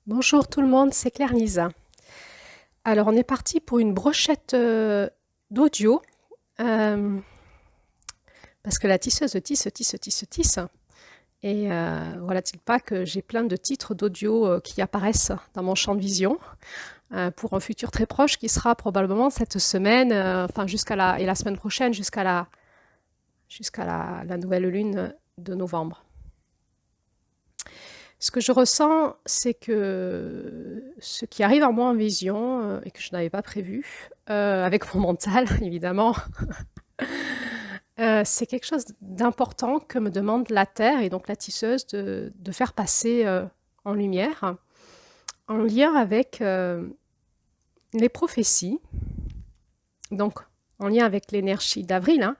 Bonjour tout le monde, c'est Claire Lisa. Alors on est parti pour une brochette d'audio euh, parce que la tisseuse tisse. Et voilà-t-il pas que j'ai plein de titres d'audio qui apparaissent dans mon champ de vision pour un futur très proche qui sera probablement cette semaine, enfin et la semaine prochaine jusqu'à la nouvelle lune de novembre. Ce que je ressens, c'est que ce qui arrive à moi en vision, et que je n'avais pas prévu, avec mon mental évidemment, c'est quelque chose d'important que me demande la Terre et donc la tisseuse de faire passer en lumière, en lien avec les prophéties, donc en lien avec l'énergie d'Avril, hein.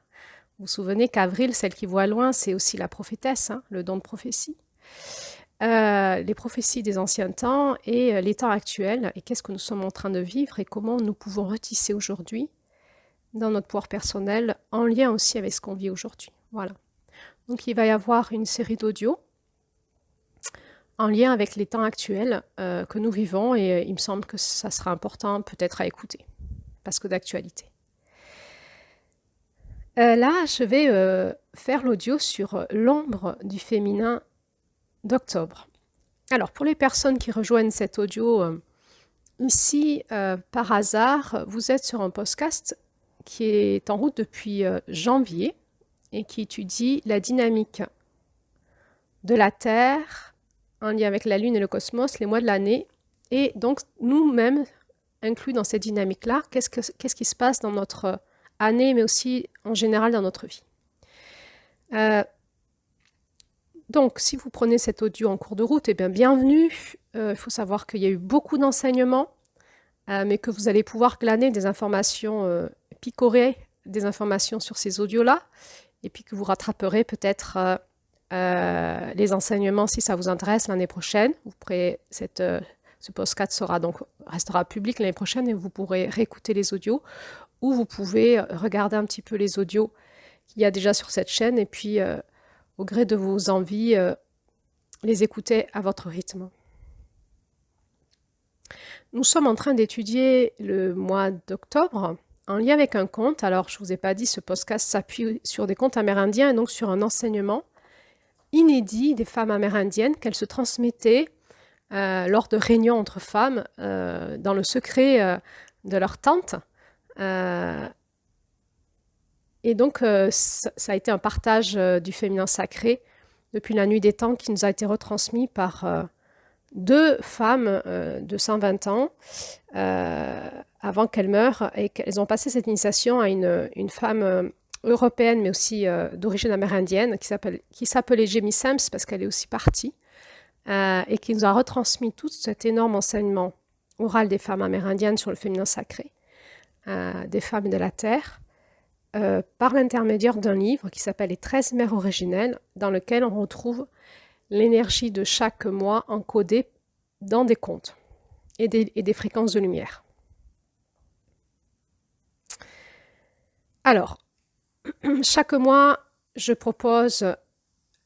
Vous vous souvenez qu'Avril, celle qui voit loin, c'est aussi la prophétesse, hein, le don de prophétie. Les prophéties des anciens temps et les temps actuels, et qu'est-ce que nous sommes en train de vivre et comment nous pouvons retisser aujourd'hui dans notre pouvoir personnel en lien aussi avec ce qu'on vit aujourd'hui. Voilà. Donc il va y avoir une série d'audios en lien avec les temps actuels que nous vivons et il me semble que ça sera important peut-être à écouter parce que d'actualité. Là, je vais faire l'audio sur l'ombre du féminin d'octobre. Alors, pour les personnes qui rejoignent cet audio ici, par hasard, vous êtes sur un podcast qui est en route depuis janvier et qui étudie la dynamique de la Terre en lien avec la Lune et le cosmos, les mois de l'année, et donc nous-mêmes inclus dans cette dynamique-là, qu'est-ce qui se passe dans notre année, mais aussi en général dans notre vie. Donc, si vous prenez cet audio en cours de route, eh bien, bienvenue. Il faut savoir qu'il y a eu beaucoup d'enseignements, mais que vous allez pouvoir glaner des informations, picorer des informations sur ces audios-là, et puis que vous rattraperez peut-être les enseignements si ça vous intéresse l'année prochaine. Vous pourrez, ce podcast restera public l'année prochaine et vous pourrez réécouter les audios, ou vous pouvez regarder un petit peu les audios qu'il y a déjà sur cette chaîne, et puis au gré de vos envies, les écouter à votre rythme. Nous sommes en train d'étudier le mois d'octobre en lien avec un conte. Alors, je ne vous ai pas dit, ce podcast s'appuie sur des contes amérindiens et donc sur un enseignement inédit des femmes amérindiennes qu'elles se transmettaient lors de réunions entre femmes dans le secret de leur tente. Et donc, ça a été un partage du féminin sacré depuis la nuit des temps qui nous a été retransmis par deux femmes de 120 ans avant qu'elles meurent et qu'elles ont passé cette initiation à une femme européenne mais aussi d'origine amérindienne qui s'appelait Jamie Sams parce qu'elle est aussi partie et qui nous a retransmis tout cet énorme enseignement oral des femmes amérindiennes sur le féminin sacré, des femmes de la terre, par l'intermédiaire d'un livre qui s'appelle Les 13 mères originelles, dans lequel on retrouve l'énergie de chaque mois encodée dans des contes et des fréquences de lumière. Alors, chaque mois, je propose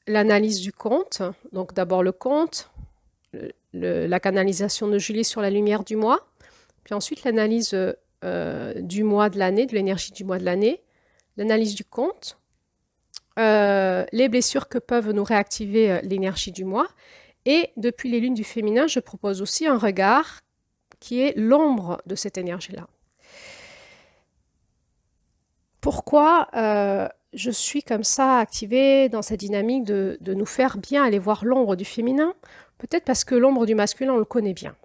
l'analyse du conte. Donc d'abord le conte, la canalisation de Julie sur la lumière du mois, puis ensuite l'analyse du mois de l'année, de l'énergie du mois de l'année, l'analyse du conte, les blessures que peuvent nous réactiver l'énergie du mois. Et depuis les lunes du féminin, je propose aussi un regard qui est l'ombre de cette énergie-là. Pourquoi je suis comme ça activée dans cette dynamique de nous faire bien aller voir l'ombre du féminin? Peut-être parce que l'ombre du masculin, on le connaît bien.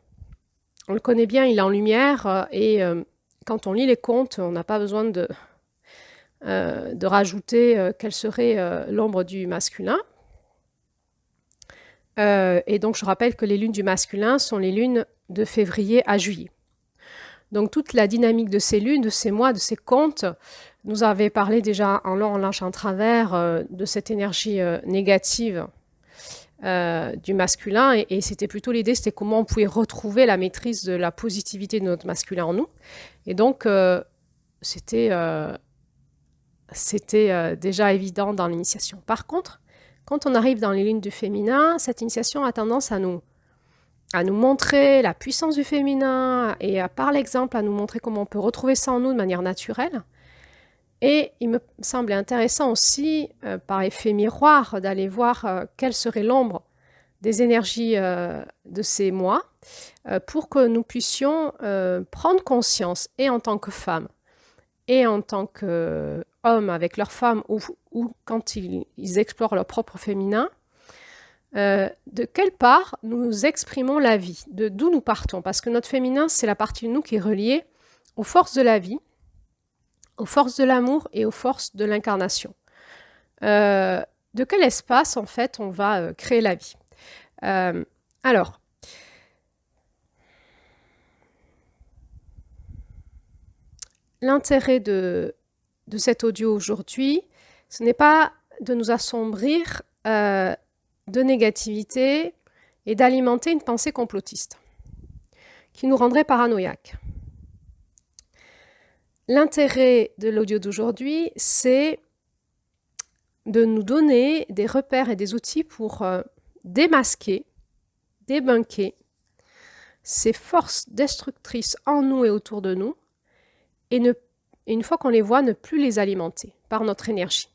On le connaît bien, il est en lumière, et quand on lit les contes, on n'a pas besoin de rajouter quelle serait l'ombre du masculin. Et donc, je rappelle que les lunes du masculin sont les lunes de février à juillet. Donc, toute la dynamique de ces lunes, de ces mois, de ces contes, nous avait parlé déjà en long, en large, en travers de cette énergie négative du masculin. Et c'était plutôt l'idée, c'était comment on pouvait retrouver la maîtrise de la positivité de notre masculin en nous. Et donc, c'était déjà évident dans l'initiation. Par contre, quand on arrive dans les lignes du féminin, cette initiation a tendance à nous à nous montrer la puissance du féminin et par l'exemple à nous montrer comment on peut retrouver ça en nous de manière naturelle. Et il me semblait intéressant aussi, par effet miroir, d'aller voir quelle serait l'ombre des énergies de ces mois, pour que nous puissions prendre conscience, et en tant que femme, et en tant qu'hommes avec leurs femmes, ou quand ils explorent leur propre féminin, de quelle part nous exprimons la vie, d'où nous partons. Parce que notre féminin, c'est la partie de nous qui est reliée aux forces de la vie, aux forces de l'amour et aux forces de l'incarnation. De quel espace, en fait, on va créer la vie? Alors, l'intérêt de cet audio aujourd'hui, ce n'est pas de nous assombrir de négativité et d'alimenter une pensée complotiste qui nous rendrait paranoïaques. L'intérêt de l'audio d'aujourd'hui, c'est de nous donner des repères et des outils pour démasquer, débunker ces forces destructrices en nous et autour de nous, et une fois qu'on les voit, ne plus les alimenter par notre énergie.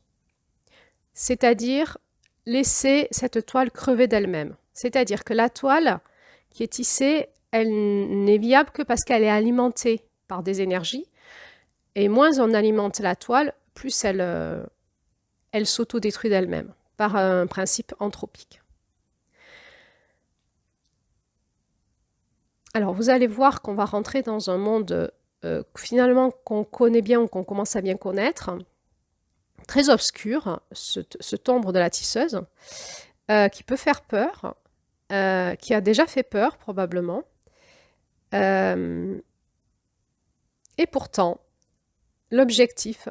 C'est-à-dire laisser cette toile crever d'elle-même. C'est-à-dire que la toile qui est tissée, elle n'est viable que parce qu'elle est alimentée par des énergies. Et moins on alimente la toile, plus elle s'autodétruit d'elle-même, par un principe anthropique. Alors, vous allez voir qu'on va rentrer dans un monde finalement qu'on connaît bien ou qu'on commence à bien connaître, très obscur, cette ombre de la tisseuse, qui peut faire peur, qui a déjà fait peur probablement. Et pourtant, l'objectif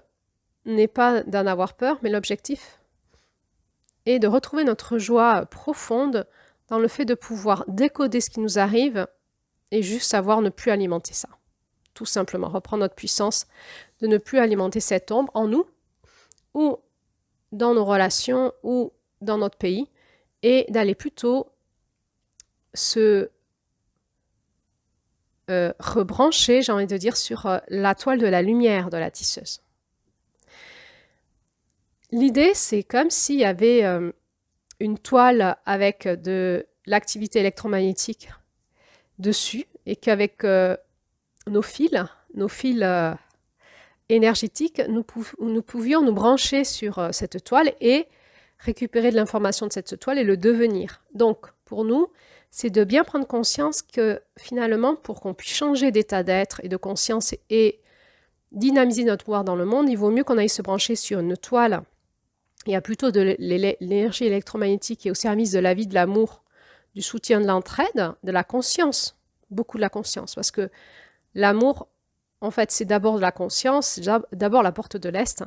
n'est pas d'en avoir peur, mais l'objectif est de retrouver notre joie profonde dans le fait de pouvoir décoder ce qui nous arrive et juste savoir ne plus alimenter ça. Tout simplement, reprendre notre puissance de ne plus alimenter cette ombre en nous, ou dans nos relations, ou dans notre pays, et d'aller plutôt se rebrancher, j'ai envie de dire, sur la toile de la lumière de la tisseuse. L'idée, c'est comme s'il y avait une toile avec de l'activité électromagnétique dessus, et qu'avec nos fils énergétiques, nous pouvions nous brancher sur cette toile et récupérer de l'information de cette toile et le devenir. Donc, pour nous, c'est de bien prendre conscience que finalement, pour qu'on puisse changer d'état d'être et de conscience et dynamiser notre pouvoir dans le monde, il vaut mieux qu'on aille se brancher sur une toile. Il y a plutôt de l'énergie électromagnétique qui est au service de la vie, de l'amour, du soutien, de l'entraide, de la conscience, beaucoup de la conscience, parce que l'amour, en fait, c'est d'abord de la conscience, c'est d'abord la porte de l'Est.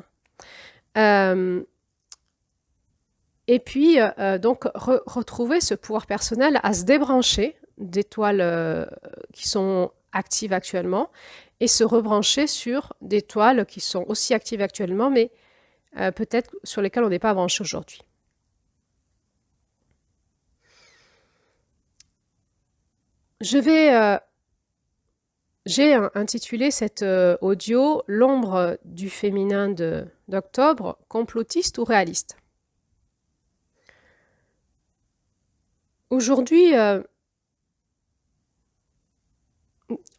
Et puis, donc, retrouver ce pouvoir personnel à se débrancher des toiles qui sont actives actuellement et se rebrancher sur des toiles qui sont aussi actives actuellement, mais peut-être sur lesquelles on n'est pas branché aujourd'hui. J'ai intitulé cet audio « L'ombre du féminin d'octobre, complotiste ou réaliste ». Aujourd'hui,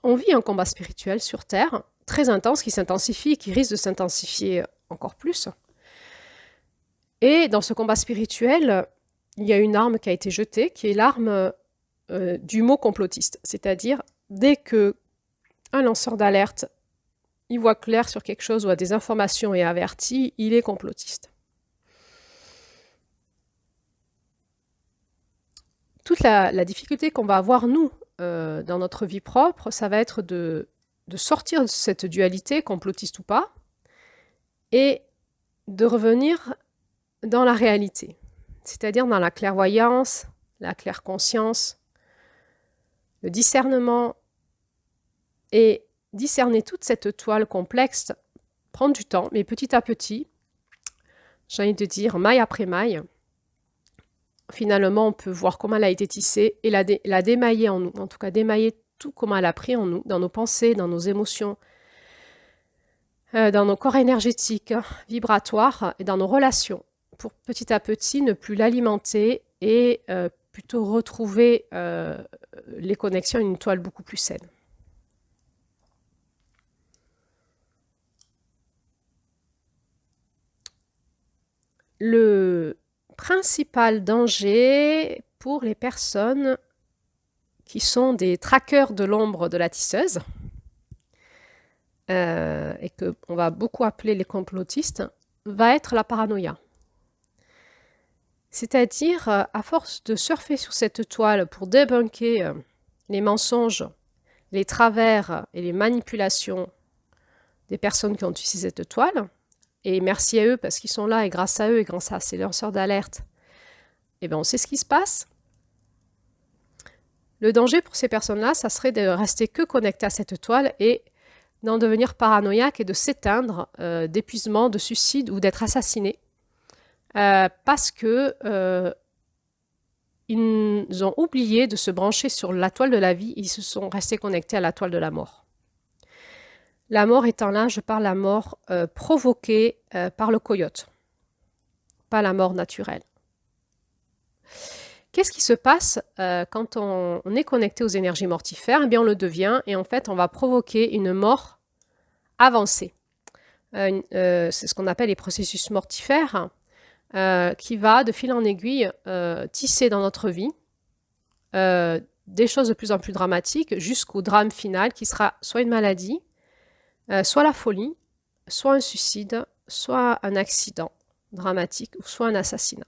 on vit un combat spirituel sur Terre, très intense, qui s'intensifie et qui risque de s'intensifier encore plus. Et dans ce combat spirituel, il y a une arme qui a été jetée, qui est l'arme du mot complotiste. C'est-à-dire, dès qu'un lanceur d'alerte il voit clair sur quelque chose ou a des informations et est averti, il est complotiste. Toute la difficulté qu'on va avoir, nous, dans notre vie propre, ça va être de sortir de cette dualité, complotiste ou pas, et de revenir dans la réalité, c'est-à-dire dans la clairvoyance, la claire conscience, le discernement, et discerner toute cette toile complexe prend du temps, mais petit à petit, j'ai envie de dire maille après maille, finalement, on peut voir comment elle a été tissée et la démailler en nous. En tout cas, démailler tout comment elle a pris en nous, dans nos pensées, dans nos émotions, dans nos corps énergétiques, vibratoires et dans nos relations, pour petit à petit ne plus l'alimenter et plutôt retrouver les connexions à une toile beaucoup plus saine. Le principal danger pour les personnes qui sont des traqueurs de l'ombre de la tisseuse, et qu'on va beaucoup appeler les complotistes, va être la paranoïa. C'est-à-dire, à force de surfer sur cette toile pour débunker les mensonges, les travers et les manipulations des personnes qui ont utilisé cette toile, et merci à eux parce qu'ils sont là, et grâce à eux et grâce à ces lanceurs d'alerte, eh bien on sait ce qui se passe. Le danger pour ces personnes-là, ça serait de rester que connectés à cette toile et d'en devenir paranoïaque et de s'éteindre d'épuisement, de suicide ou d'être assassiné. Parce que ils ont oublié de se brancher sur la toile de la vie, ils se sont restés connectés à la toile de la mort. La mort étant là, je parle de la mort provoquée par le coyote, pas la mort naturelle. Qu'est-ce qui se passe quand on est connecté aux énergies mortifères? Eh bien, on le devient et en fait, on va provoquer une mort avancée. C'est ce qu'on appelle les processus mortifères, qui va, de fil en aiguille, tisser dans notre vie des choses de plus en plus dramatiques jusqu'au drame final qui sera soit une maladie, soit la folie, soit un suicide, soit un accident dramatique ou soit un assassinat.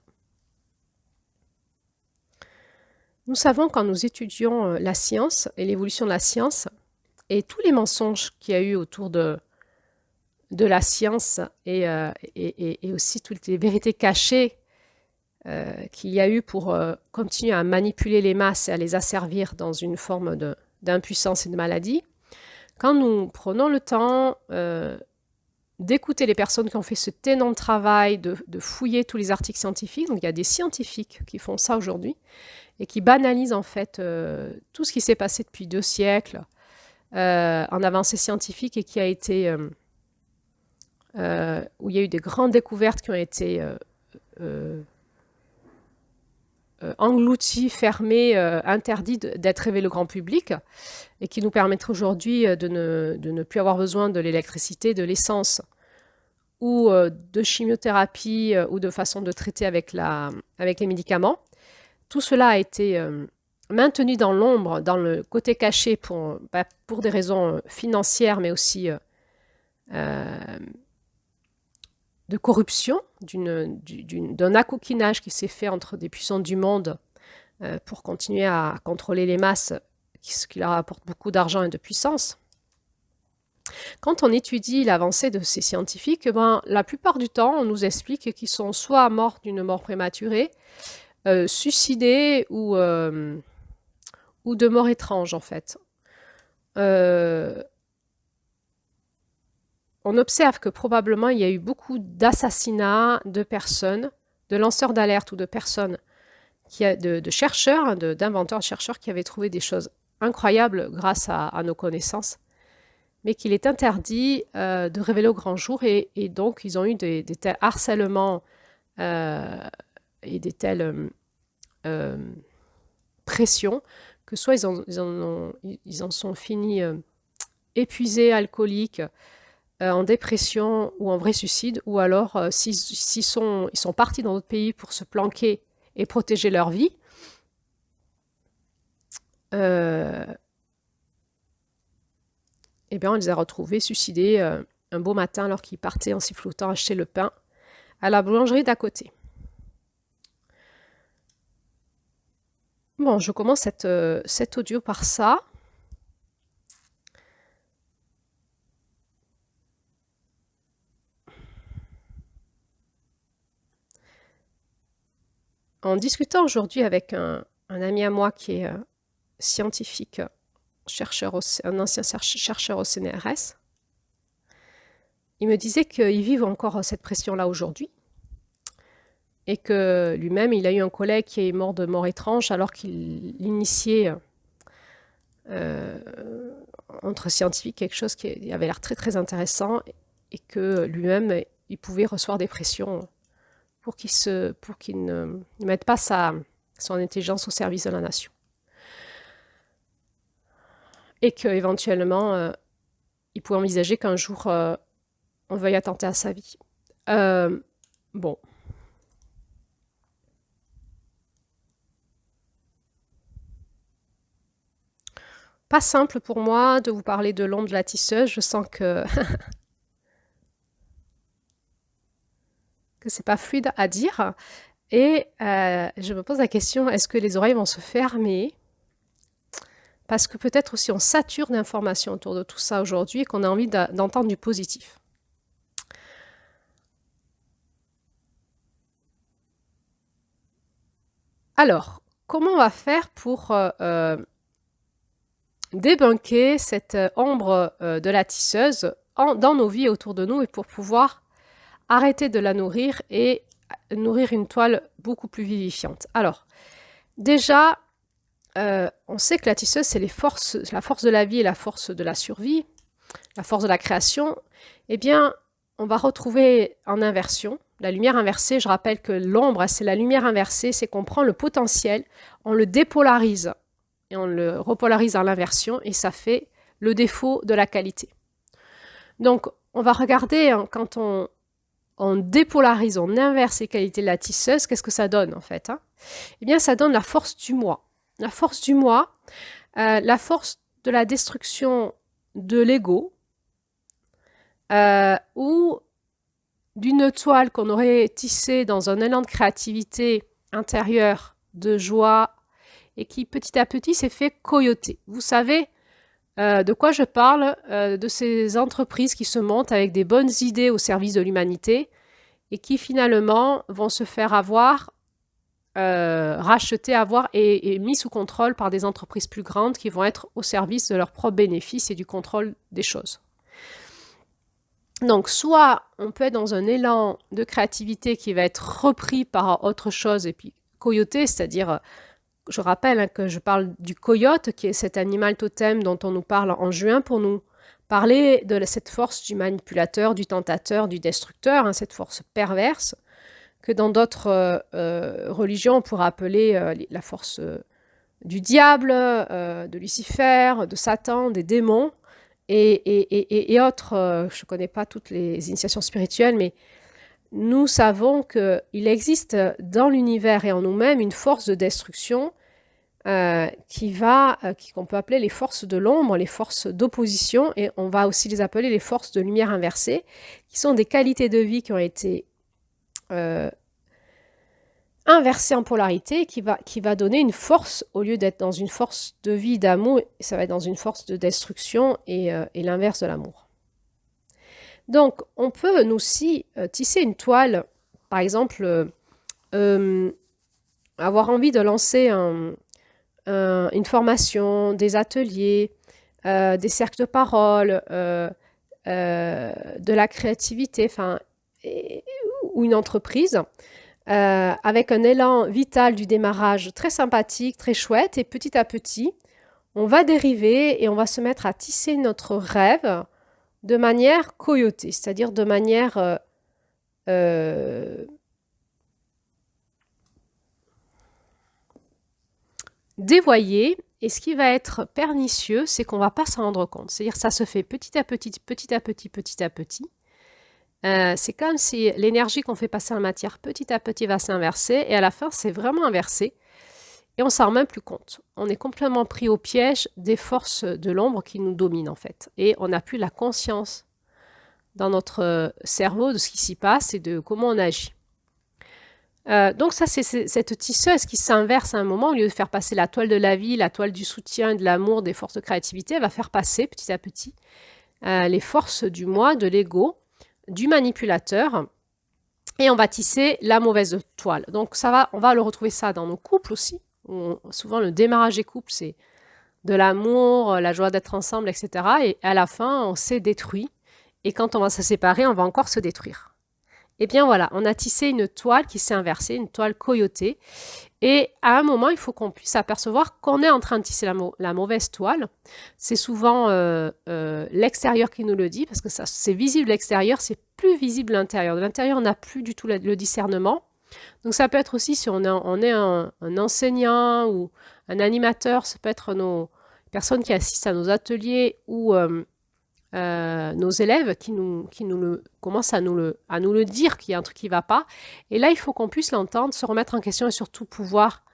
Nous savons quand nous étudions la science et l'évolution de la science et tous les mensonges qu'il y a eu autour de la science et aussi toutes les vérités cachées qu'il y a eu pour continuer à manipuler les masses et à les asservir dans une forme d'impuissance et de maladie. Quand nous prenons le temps d'écouter les personnes qui ont fait ce énorme travail, de fouiller tous les articles scientifiques, donc il y a des scientifiques qui font ça aujourd'hui, et qui banalisent en fait tout ce qui s'est passé depuis 2 siècles en avancée scientifique et qui a été où il y a eu des grandes découvertes qui ont été englouties, fermées, interdites d'être révélées au grand public et qui nous permettraient aujourd'hui de ne plus avoir besoin de l'électricité, de l'essence ou de chimiothérapie ou de façon de traiter avec les médicaments. Tout cela a été maintenu dans l'ombre, dans le côté caché pour des raisons financières, mais aussi de corruption, d'un accoquinage qui s'est fait entre des puissants du monde pour continuer à contrôler les masses, ce qui leur apporte beaucoup d'argent et de puissance. Quand on étudie l'avancée de ces scientifiques, la plupart du temps, on nous explique qu'ils sont soit morts d'une mort prématurée, suicidés ou de mort étrange, en fait. On observe que probablement il y a eu beaucoup d'assassinats de personnes, de lanceurs d'alerte ou de personnes, de chercheurs, d'inventeurs, de chercheurs qui avaient trouvé des choses incroyables grâce à nos connaissances, mais qu'il est interdit de révéler au grand jour et donc ils ont eu des tels harcèlements et des telles pressions que soit ils en sont finis épuisés, alcooliques, en dépression ou en vrai suicide, ou alors ils sont partis dans d'autres pays pour se planquer et protéger leur vie, eh bien on les a retrouvés suicidés un beau matin alors qu'ils partaient en sifflotant acheter le pain à la boulangerie d'à côté. Bon, je commence cet audio par ça. En discutant aujourd'hui avec un ami à moi qui est scientifique, un ancien chercheur au CNRS, il me disait qu'ils vivent encore cette pression-là aujourd'hui. et que lui-même, il a eu un collègue qui est mort de mort étrange alors qu'il initiait entre scientifiques quelque chose qui avait l'air très très intéressant et que lui-même, il pouvait recevoir des pressions pour qu'il ne mette pas son intelligence au service de la nation. Et qu'éventuellement, il pouvait envisager qu'un jour, on veuille attenter à sa vie. Bon. Pas simple pour moi de vous parler de l'ombre de la tisseuse. Je sens que c'est pas fluide à dire. Et je me pose la question, est-ce que les oreilles vont se fermer? Parce que peut-être aussi on sature d'informations autour de tout ça aujourd'hui et qu'on a envie d'entendre du positif. Alors, comment on va faire pour débunker cette ombre de la tisseuse dans nos vies autour de nous et pour pouvoir arrêter de la nourrir et nourrir une toile beaucoup plus vivifiante. Alors, déjà, on sait que la tisseuse, c'est la force de la vie et la force de la survie, la force de la création. Eh bien, on va retrouver en inversion. La lumière inversée, je rappelle que l'ombre, c'est la lumière inversée, c'est qu'on prend le potentiel, on le dépolarise et on le repolarise à l'inversion et ça fait le défaut de la qualité. Donc, on va regarder quand on dépolarise, on inverse les qualités de la tisseuse, qu'est-ce que ça donne en fait, hein? Eh bien, ça donne la force du moi. La force du moi, la force de la destruction de l'ego, ou d'une toile qu'on aurait tissée dans un élan de créativité intérieure, de joie, et qui petit à petit s'est fait coyoter. Vous savez de quoi je parle, de ces entreprises qui se montent avec des bonnes idées au service de l'humanité et qui finalement vont se faire avoir, racheter, avoir et mis sous contrôle par des entreprises plus grandes qui vont être au service de leurs propres bénéfices et du contrôle des choses. Donc, soit on peut être dans un élan de créativité qui va être repris par autre chose et puis coyoté, c'est-à-dire, je rappelle que je parle du coyote, qui est cet animal totem dont on nous parle en juin pour nous parler de cette force du manipulateur, du tentateur, du destructeur, cette force perverse, que dans d'autres religions on pourrait appeler la force du diable, de Lucifer, de Satan, des démons. Et autres, je ne connais pas toutes les initiations spirituelles, mais nous savons qu'il existe dans l'univers et en nous-mêmes une force de destruction qu'on peut appeler les forces de l'ombre, les forces d'opposition, et on va aussi les appeler les forces de lumière inversée, qui sont des qualités de vie qui ont été inversé en polarité qui va donner une force, au lieu d'être dans une force de vie, d'amour, ça va être dans une force de destruction et l'inverse de l'amour. Donc, on peut nous aussi tisser une toile, par exemple, avoir envie de lancer une formation, des ateliers, des cercles de parole, de la créativité, ou une entreprise, avec un élan vital du démarrage très sympathique, très chouette, et petit à petit, on va dériver et on va se mettre à tisser notre rêve de manière coyotée, c'est-à-dire de manière dévoyée. Et ce qui va être pernicieux, c'est qu'on ne va pas s'en rendre compte. C'est-à-dire que ça se fait petit à petit, petit à petit, petit à petit. C'est comme si l'énergie qu'on fait passer en matière petit à petit va s'inverser et à la fin c'est vraiment inversé et on s'en rend même plus compte. On est complètement pris au piège des forces de l'ombre qui nous dominent en fait et on n'a plus la conscience dans notre cerveau de ce qui s'y passe et de comment on agit. Donc ça c'est cette tisseuse qui s'inverse à un moment, au lieu de faire passer la toile de la vie, la toile du soutien, de l'amour, des forces de créativité, elle va faire passer petit à petit les forces du moi, de l'ego, du manipulateur, et on va tisser la mauvaise toile. Donc on va le retrouver ça dans nos couples aussi. Souvent le démarrage des couples, c'est de l'amour, la joie d'être ensemble, etc. Et à la fin, on s'est détruit. Et quand on va se séparer, on va encore se détruire. Eh bien voilà, on a tissé une toile qui s'est inversée, une toile coyotée. Et à un moment, il faut qu'on puisse apercevoir qu'on est en train de tisser la mauvaise toile. C'est souvent l'extérieur qui nous le dit, parce que c'est visible l'extérieur, c'est plus visible l'intérieur. De l'intérieur, on n'a plus du tout le discernement. Donc ça peut être aussi si on est un enseignant ou un animateur, ça peut être nos personnes qui assistent à nos ateliers ou nos élèves qui commencent à nous le dire qu'il y a un truc qui ne va pas. Et là, il faut qu'on puisse l'entendre, se remettre en question et surtout pouvoir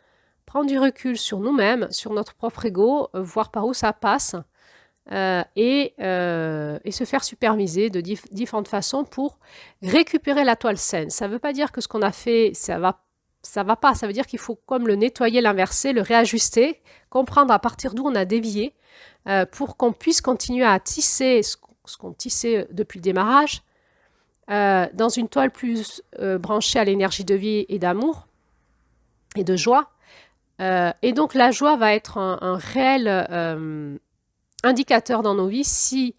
prendre du recul sur nous-mêmes, sur notre propre ego, voir par où ça passe et se faire superviser de différentes façons pour récupérer la toile saine. Ça ne veut pas dire que ce qu'on a fait, ça va pas. Ça veut dire qu'il faut comme le nettoyer, l'inverser, le réajuster, comprendre à partir d'où on a dévié pour qu'on puisse continuer à tisser ce qu'on tissait depuis le démarrage dans une toile plus branchée à l'énergie de vie et d'amour et de joie. Et donc la joie va être un réel indicateur dans nos vies. Si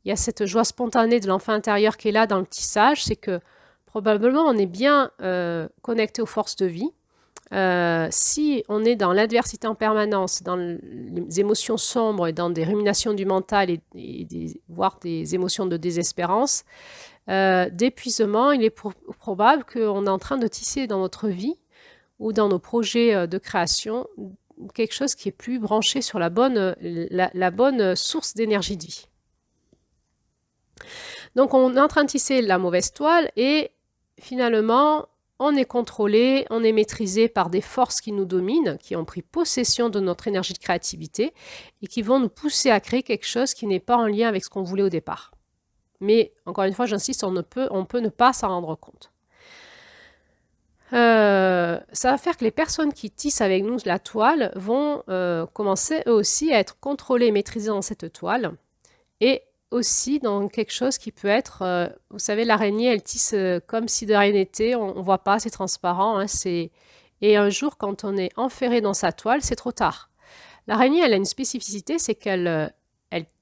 il y a cette joie spontanée de l'enfant intérieur qui est là dans le tissage, c'est que probablement on est bien connecté aux forces de vie. Si on est dans l'adversité en permanence, dans les émotions sombres et dans des ruminations du mental voire des émotions de désespérance, d'épuisement, il est probable qu'on est en train de tisser dans notre vie ou dans nos projets de création quelque chose qui est plus branché sur la bonne source d'énergie de vie. Donc on est en train de tisser la mauvaise toile et finalement on est contrôlé, on est maîtrisé par des forces qui nous dominent, qui ont pris possession de notre énergie de créativité et qui vont nous pousser à créer quelque chose qui n'est pas en lien avec ce qu'on voulait au départ. Mais encore une fois, j'insiste, on peut ne pas s'en rendre compte. Ça va faire que les personnes qui tissent avec nous la toile vont commencer eux aussi à être contrôlées et maîtrisées dans cette toile et aussi dans quelque chose qui peut être, vous savez, l'araignée, elle tisse comme si de rien n'était, on ne voit pas, c'est transparent. Hein, et un jour, quand on est enferré dans sa toile, c'est trop tard. L'araignée, elle a une spécificité, c'est qu'elle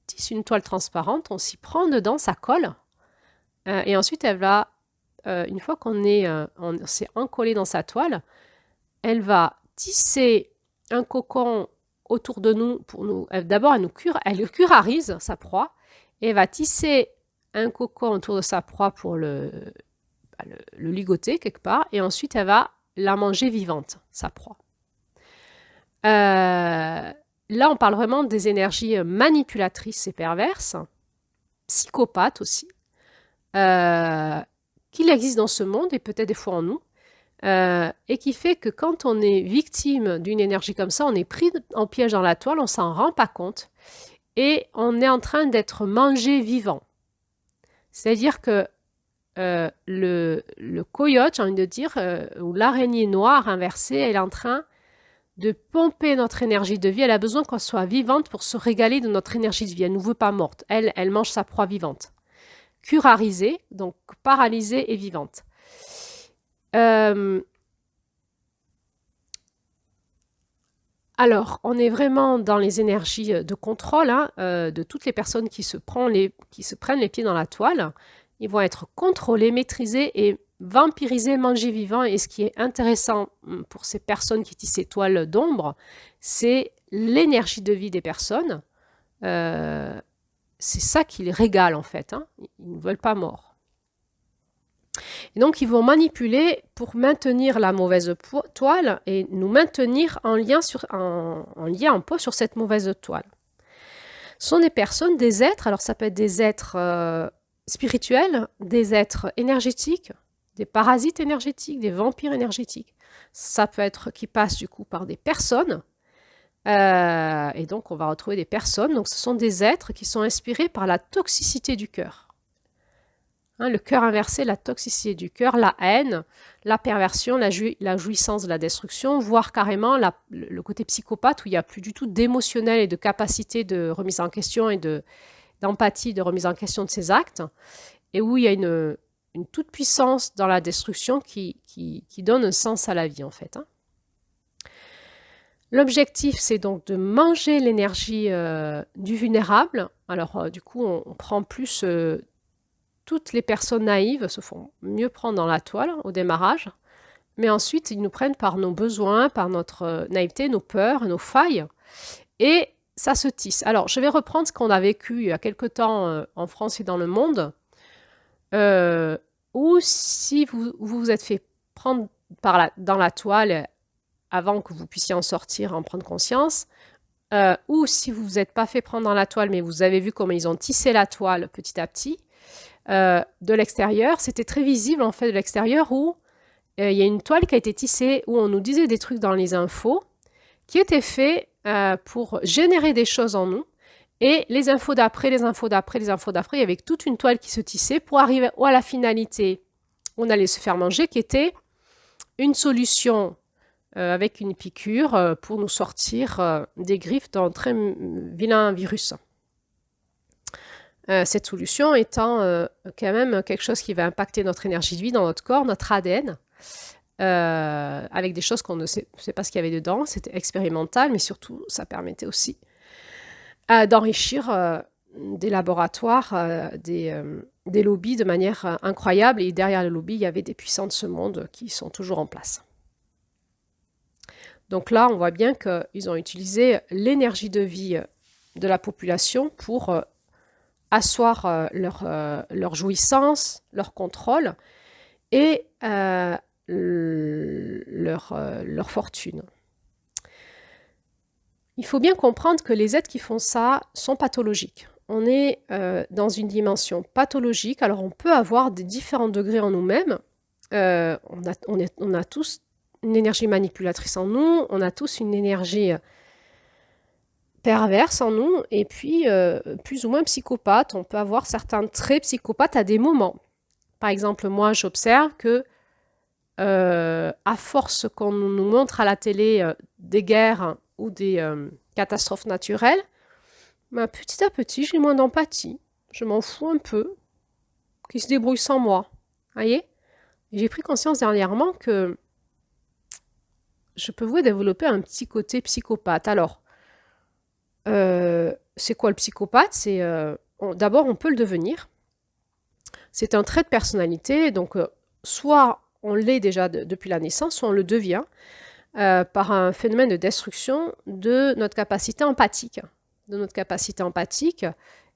tisse une toile transparente, on s'y prend dedans, ça colle, et ensuite elle va une fois qu'on s'est encollé dans sa toile, elle va tisser un cocon autour de nous pour nous. D'abord, elle curarise sa proie et elle va tisser un cocon autour de sa proie pour le ligoter quelque part et ensuite elle va la manger vivante, sa proie. Là, on parle vraiment des énergies manipulatrices et perverses, psychopathes aussi. Qu'il existe dans ce monde et peut-être des fois en nous, et qui fait que quand on est victime d'une énergie comme ça, on est pris en piège dans la toile, on ne s'en rend pas compte, et on est en train d'être mangé vivant. C'est-à-dire que le coyote, j'ai envie de dire, ou l'araignée noire inversée, elle est en train de pomper notre énergie de vie. Elle a besoin qu'on soit vivante pour se régaler de notre énergie de vie. Elle ne nous veut pas morte. Elle mange sa proie vivante. Curarisée, donc paralysée et vivante. Alors, on est vraiment dans les énergies de contrôle de toutes les personnes qui se prennent les pieds dans la toile. Ils vont être contrôlés, maîtrisés et vampirisés, mangés vivants. Et ce qui est intéressant pour ces personnes qui tissent ces toiles d'ombre, c'est l'énergie de vie des personnes. C'est ça qui les régale en fait. Ils ne veulent pas morts. Et donc, ils vont manipuler pour maintenir la mauvaise toile et nous maintenir en lien en pause sur cette mauvaise toile. Ce sont des personnes, des êtres, alors ça peut être des êtres spirituels, des êtres énergétiques, des parasites énergétiques, des vampires énergétiques. Ça peut être qui passe du coup par des personnes. Et donc, on va retrouver des personnes. Donc, ce sont des êtres qui sont inspirés par la toxicité du cœur. Le cœur inversé, la toxicité du cœur, la haine, la perversion, la jouissance de la destruction, voire carrément le côté psychopathe où il n'y a plus du tout d'émotionnel et de capacité de remise en question et d'empathie, de remise en question de ses actes, et où il y a une toute-puissance dans la destruction qui donne un sens à la vie en fait. L'objectif, c'est donc de manger l'énergie du vulnérable. Alors, du coup, on prend plus toutes les personnes naïves se font mieux prendre dans la toile au démarrage, mais ensuite ils nous prennent par nos besoins, par notre naïveté, nos peurs, nos failles, et ça se tisse. Alors, je vais reprendre ce qu'on a vécu il y a quelque temps en France et dans le monde, où si vous vous êtes fait prendre dans la toile avant que vous puissiez en sortir, en prendre conscience, ou si vous vous êtes pas fait prendre dans la toile, mais vous avez vu comment ils ont tissé la toile petit à petit, de l'extérieur, c'était très visible en fait de l'extérieur où il y a une toile qui a été tissée, où on nous disait des trucs dans les infos, qui étaient faits pour générer des choses en nous, et les infos d'après, les infos d'après, les infos d'après, il y avait toute une toile qui se tissait pour arriver à la finalité, on allait se faire manger, qui était une solution avec une piqûre pour nous sortir des griffes d'un très vilain virus. Cette solution étant quand même quelque chose qui va impacter notre énergie de vie dans notre corps, notre ADN, avec des choses qu'on ne sait pas ce qu'il y avait dedans. C'était expérimental, mais surtout, ça permettait aussi d'enrichir des laboratoires, des lobbies de manière incroyable. Et derrière les lobbies, il y avait des puissants de ce monde qui sont toujours en place. Donc là, on voit bien qu'ils ont utilisé l'énergie de vie de la population pour asseoir leur jouissance, leur contrôle et leur fortune. Il faut bien comprendre que les êtres qui font ça sont pathologiques. On est dans une dimension pathologique, alors on peut avoir des différents degrés en nous-mêmes. On a tous une énergie manipulatrice en nous, on a tous une énergie perverse en nous, et puis plus ou moins psychopathe. On peut avoir certains traits psychopathes à des moments. Par exemple, moi, j'observe que à force qu'on nous montre à la télé des guerres ou des catastrophes naturelles, petit à petit, j'ai moins d'empathie. Je m'en fous un peu qu'ils se débrouillent sans moi. Voyez ? J'ai pris conscience dernièrement que je peux développer un petit côté psychopathe. Alors, c'est quoi le psychopathe? D'abord, on peut le devenir. C'est un trait de personnalité, donc soit on l'est déjà depuis la naissance, soit on le devient par un phénomène de destruction de notre capacité empathique,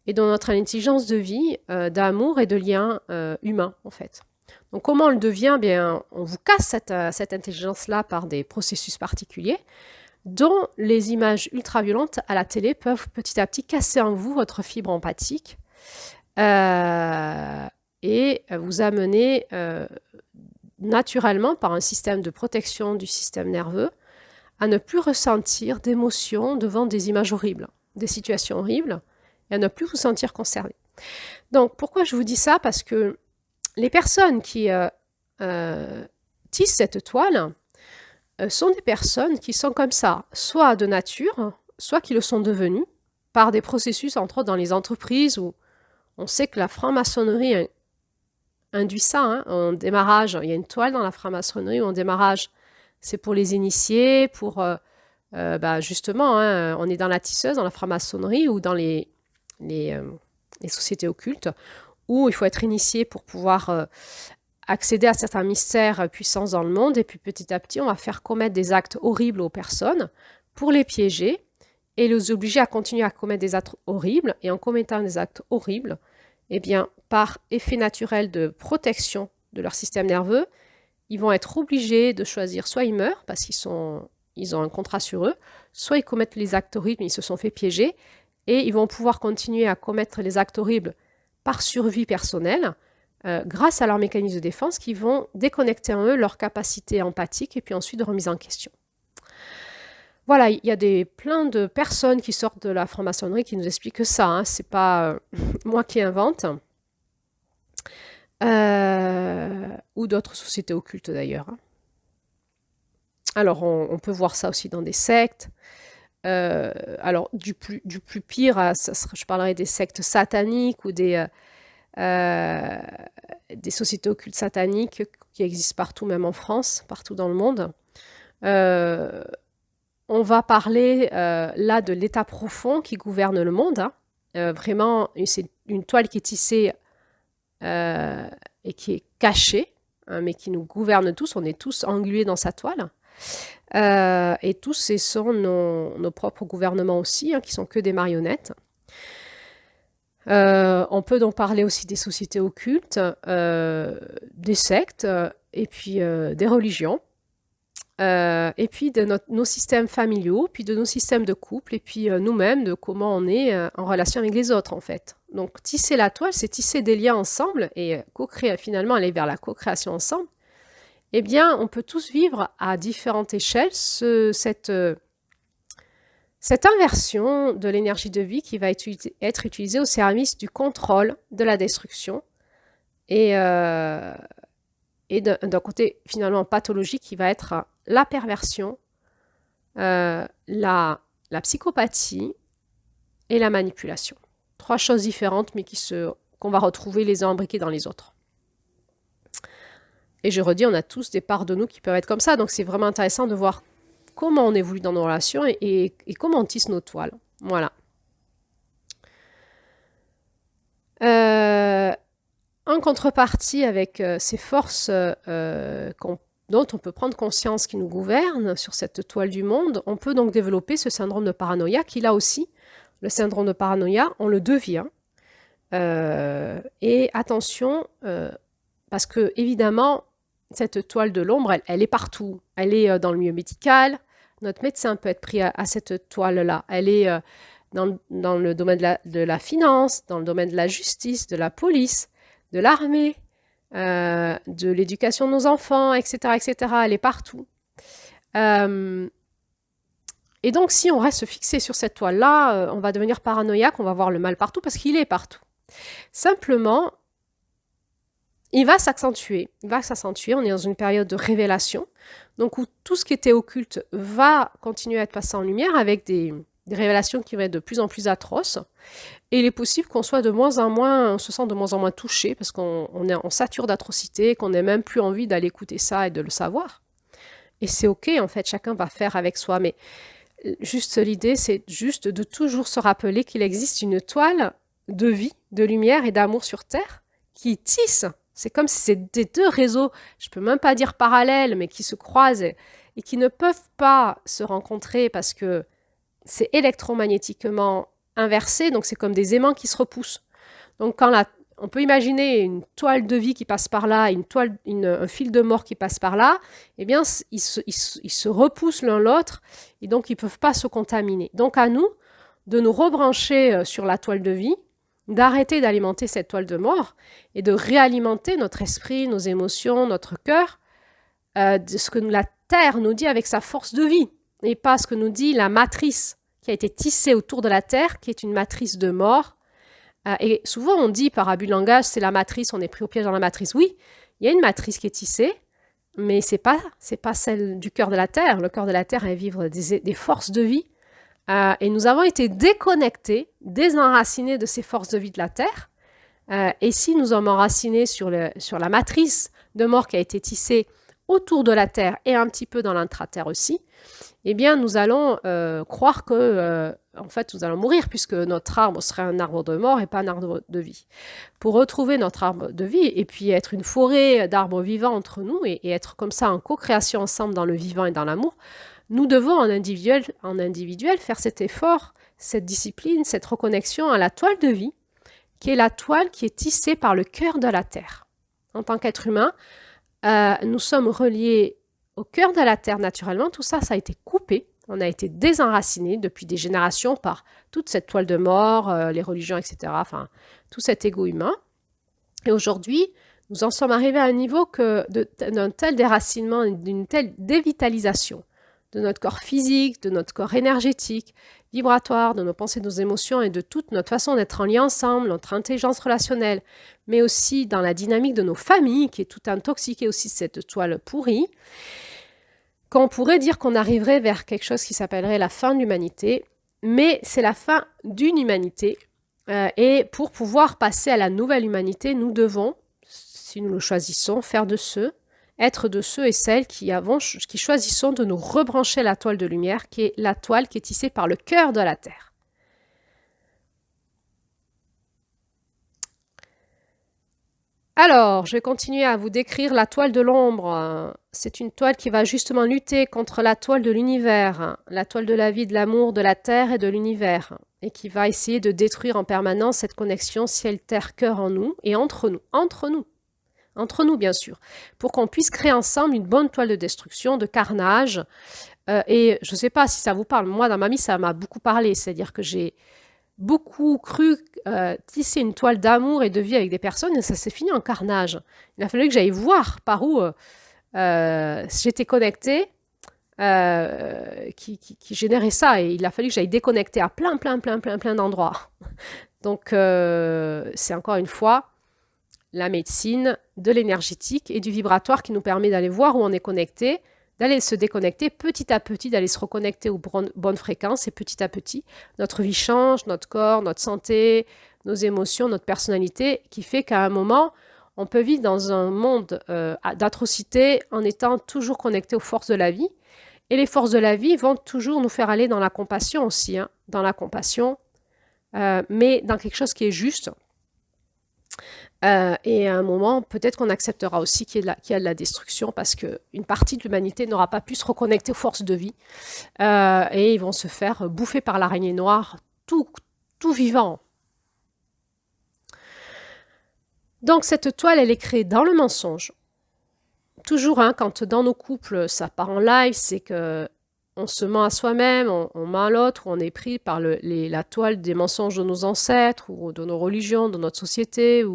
et de notre intelligence de vie, d'amour et de lien humain, en fait. Donc comment on le devient? Bien, on vous casse cette intelligence-là par des processus particuliers, dont les images ultraviolentes à la télé peuvent petit à petit casser en vous votre fibre empathique et vous amener naturellement par un système de protection du système nerveux à ne plus ressentir d'émotions devant des images horribles, des situations horribles, et à ne plus vous sentir concerné. Donc pourquoi je vous dis ça? Parce que les personnes qui tissent cette toile sont des personnes qui sont comme ça, soit de nature, soit qui le sont devenues par des processus, entre autres dans les entreprises, où on sait que la franc-maçonnerie induit ça. En démarrage, il y a une toile dans la franc-maçonnerie où en démarrage, c'est pour les initiés, pour justement, on est dans la tisseuse, dans la franc-maçonnerie ou dans les sociétés occultes, où il faut être initié pour pouvoir accéder à certains mystères puissants dans le monde, et puis petit à petit, on va faire commettre des actes horribles aux personnes pour les piéger et les obliger à continuer à commettre des actes horribles. Et en commettant des actes horribles, eh bien, par effet naturel de protection de leur système nerveux, ils vont être obligés de choisir, soit ils meurent parce qu'ils ont un contrat sur eux, soit ils commettent les actes horribles, mais ils se sont fait piéger, et ils vont pouvoir continuer à commettre les actes horribles par survie personnelle, grâce à leurs mécanismes de défense qui vont déconnecter en eux leur capacité empathique et puis ensuite de remise en question. Voilà, il y a plein de personnes qui sortent de la franc-maçonnerie qui nous expliquent ça, c'est pas moi qui invente, ou d'autres sociétés occultes d'ailleurs. Alors on peut voir ça aussi dans des sectes. Alors du plus pire, je parlerai des sectes sataniques ou des sociétés occultes sataniques qui existent partout, même en France, partout dans le monde. On va parler là de l'état profond qui gouverne le monde. Vraiment, c'est une toile qui est tissée et qui est caché, hein, mais qui nous gouverne tous. On est tous englués dans sa toile. Et tous, ce sont nos propres gouvernements aussi, hein, qui sont que des marionnettes. On peut donc parler aussi des sociétés occultes, des sectes, et puis des religions, et puis de nos systèmes familiaux, puis de nos systèmes de couple, et puis nous-mêmes, de comment on est en relation avec les autres, en fait. Donc, tisser la toile, c'est tisser des liens ensemble et co-créer, finalement, aller vers la co-création ensemble. Eh bien, on peut tous vivre à différentes échelles cette inversion de l'énergie de vie qui va être utilisée au service du contrôle de la destruction et d'un côté finalement pathologique qui va être la perversion, la psychopathie et la manipulation. 3 choses différentes mais qu'on va retrouver les uns imbriqués dans les autres. Et je redis, on a tous des parts de nous qui peuvent être comme ça, donc c'est vraiment intéressant de voir comment on évolue dans nos relations et comment on tisse nos toiles. Voilà. En contrepartie, avec ces forces dont on peut prendre conscience qui nous gouvernent sur cette toile du monde, on peut donc développer ce syndrome de paranoïa qui, là aussi, le syndrome de paranoïa, on le devient. Et attention, parce que évidemment, cette toile de l'ombre, elle est partout. Elle est dans le milieu médical. Notre médecin peut être pris à cette toile-là. Elle est dans le domaine de la finance, dans le domaine de la justice, de la police, de l'armée, de l'éducation de nos enfants, etc., etc. Elle est partout. Et donc, si on reste fixé sur cette toile-là, on va devenir paranoïaque, on va voir le mal partout parce qu'il est partout. Simplement, il va s'accentuer, on est dans une période de révélation, donc où tout ce qui était occulte va continuer à être passé en lumière avec des révélations qui vont être de plus en plus atroces, et il est possible qu'on soit on se sent de moins en moins touché, parce on sature d'atrocités, qu'on n'ait même plus envie d'aller écouter ça et de le savoir. Et c'est ok, en fait, chacun va faire avec soi, mais juste l'idée, c'est juste de toujours se rappeler qu'il existe une toile de vie, de lumière et d'amour sur Terre qui tisse. C'est comme si c'était 2 réseaux, je ne peux même pas dire parallèles, mais qui se croisent et qui ne peuvent pas se rencontrer parce que c'est électromagnétiquement inversé, donc c'est comme des aimants qui se repoussent. Donc on peut imaginer une toile de vie qui passe par là, un fil de mort qui passe par là, eh bien ils se repoussent l'un l'autre et donc ils ne peuvent pas se contaminer. Donc à nous de nous rebrancher sur la toile de vie, d'arrêter d'alimenter cette toile de mort et de réalimenter notre esprit, nos émotions, notre cœur, de ce que la Terre nous dit avec sa force de vie, et pas ce que nous dit la matrice qui a été tissée autour de la Terre, qui est une matrice de mort. Et souvent on dit par abus de langage, c'est la matrice, on est pris au piège dans la matrice. Oui, il y a une matrice qui est tissée, mais c'est pas celle du cœur de la Terre. Le cœur de la Terre est vivre des forces de vie. Et nous avons été déconnectés, désenracinés de ces forces de vie de la Terre. Et si nous sommes enracinés sur la matrice de mort qui a été tissée autour de la Terre et un petit peu dans l'intra-terre aussi, eh bien nous allons croire que en fait nous allons mourir puisque notre arbre serait un arbre de mort et pas un arbre de vie. Pour retrouver notre arbre de vie et puis être une forêt d'arbres vivants entre nous et être comme ça en co-création ensemble dans le vivant et dans l'amour, nous devons en individuel faire cet effort, cette discipline, cette reconnexion à la toile de vie, qui est la toile qui est tissée par le cœur de la Terre. En tant qu'être humain, nous sommes reliés au cœur de la Terre naturellement. Tout ça, ça a été coupé. On a été désenracinés depuis des générations par toute cette toile de mort, les religions, etc. Enfin, tout cet égo humain. Et aujourd'hui, nous en sommes arrivés à un niveau d'un tel déracinement, d'une telle dévitalisation de notre corps physique, de notre corps énergétique, vibratoire, de nos pensées, de nos émotions et de toute notre façon d'être en lien ensemble, notre intelligence relationnelle, mais aussi dans la dynamique de nos familles, qui est tout intoxiquée aussi de cette toile pourrie, qu'on pourrait dire qu'on arriverait vers quelque chose qui s'appellerait la fin de l'humanité, mais c'est la fin d'une humanité. Et pour pouvoir passer à la nouvelle humanité, nous devons, si nous le choisissons, être de ceux et celles qui choisissons de nous rebrancher la toile de lumière, qui est la toile qui est tissée par le cœur de la Terre. Alors, je vais continuer à vous décrire la toile de l'ombre. C'est une toile qui va justement lutter contre la toile de l'univers, la toile de la vie, de l'amour, de la terre et de l'univers, et qui va essayer de détruire en permanence cette connexion ciel, terre, cœur en nous et entre nous bien sûr, pour qu'on puisse créer ensemble une bonne toile de destruction, de carnage. Et je ne sais pas si ça vous parle, moi dans ma vie ça m'a beaucoup parlé, c'est-à-dire que j'ai beaucoup cru tisser une toile d'amour et de vie avec des personnes et ça s'est fini en carnage. Il a fallu que j'aille voir par où j'étais connectée, qui générait ça, et il a fallu que j'aille déconnecter à plein d'endroits. Donc c'est encore une fois la médecine de l'énergétique et du vibratoire qui nous permet d'aller voir où on est connecté, d'aller se déconnecter petit à petit, d'aller se reconnecter aux bonnes fréquences, et petit à petit, notre vie change, notre corps, notre santé, nos émotions, notre personnalité, qui fait qu'à un moment, on peut vivre dans un monde d'atrocité en étant toujours connecté aux forces de la vie. Et les forces de la vie vont toujours nous faire aller dans la compassion aussi, hein, dans la compassion, mais dans quelque chose qui est juste. Et à un moment, peut-être qu'on acceptera aussi qu'il y a de la destruction, parce qu'une partie de l'humanité n'aura pas pu se reconnecter aux forces de vie, et ils vont se faire bouffer par l'araignée noire, tout vivant. Donc cette toile, elle est créée dans le mensonge. Toujours, hein, quand dans nos couples, ça part en live, c'est que on se ment à soi-même, on ment à l'autre, ou on est pris par la toile des mensonges de nos ancêtres, ou de nos religions, de notre société,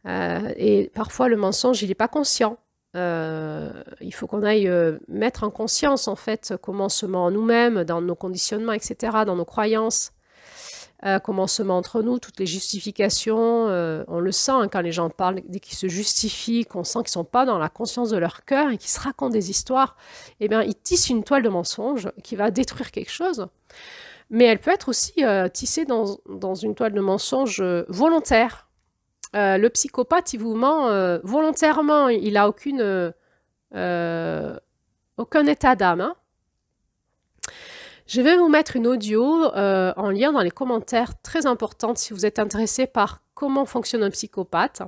et parfois le mensonge, il n'est pas conscient. Il faut qu'on aille mettre en conscience, en fait, comment on se ment en nous-mêmes, dans nos conditionnements, etc., dans nos croyances, comment on se ment entre nous, toutes les justifications. On le sent, hein, quand les gens parlent, dès qu'ils se justifient, qu'on sent qu'ils ne sont pas dans la conscience de leur cœur et qu'ils se racontent des histoires, eh bien, ils tissent une toile de mensonge qui va détruire quelque chose. Mais elle peut être aussi tissée dans une toile de mensonge volontaire. Le psychopathe, il vous ment volontairement, il n'a aucun état d'âme. Hein. Je vais vous mettre une audio en lien dans les commentaires, très importante si vous êtes intéressé par comment fonctionne un psychopathe.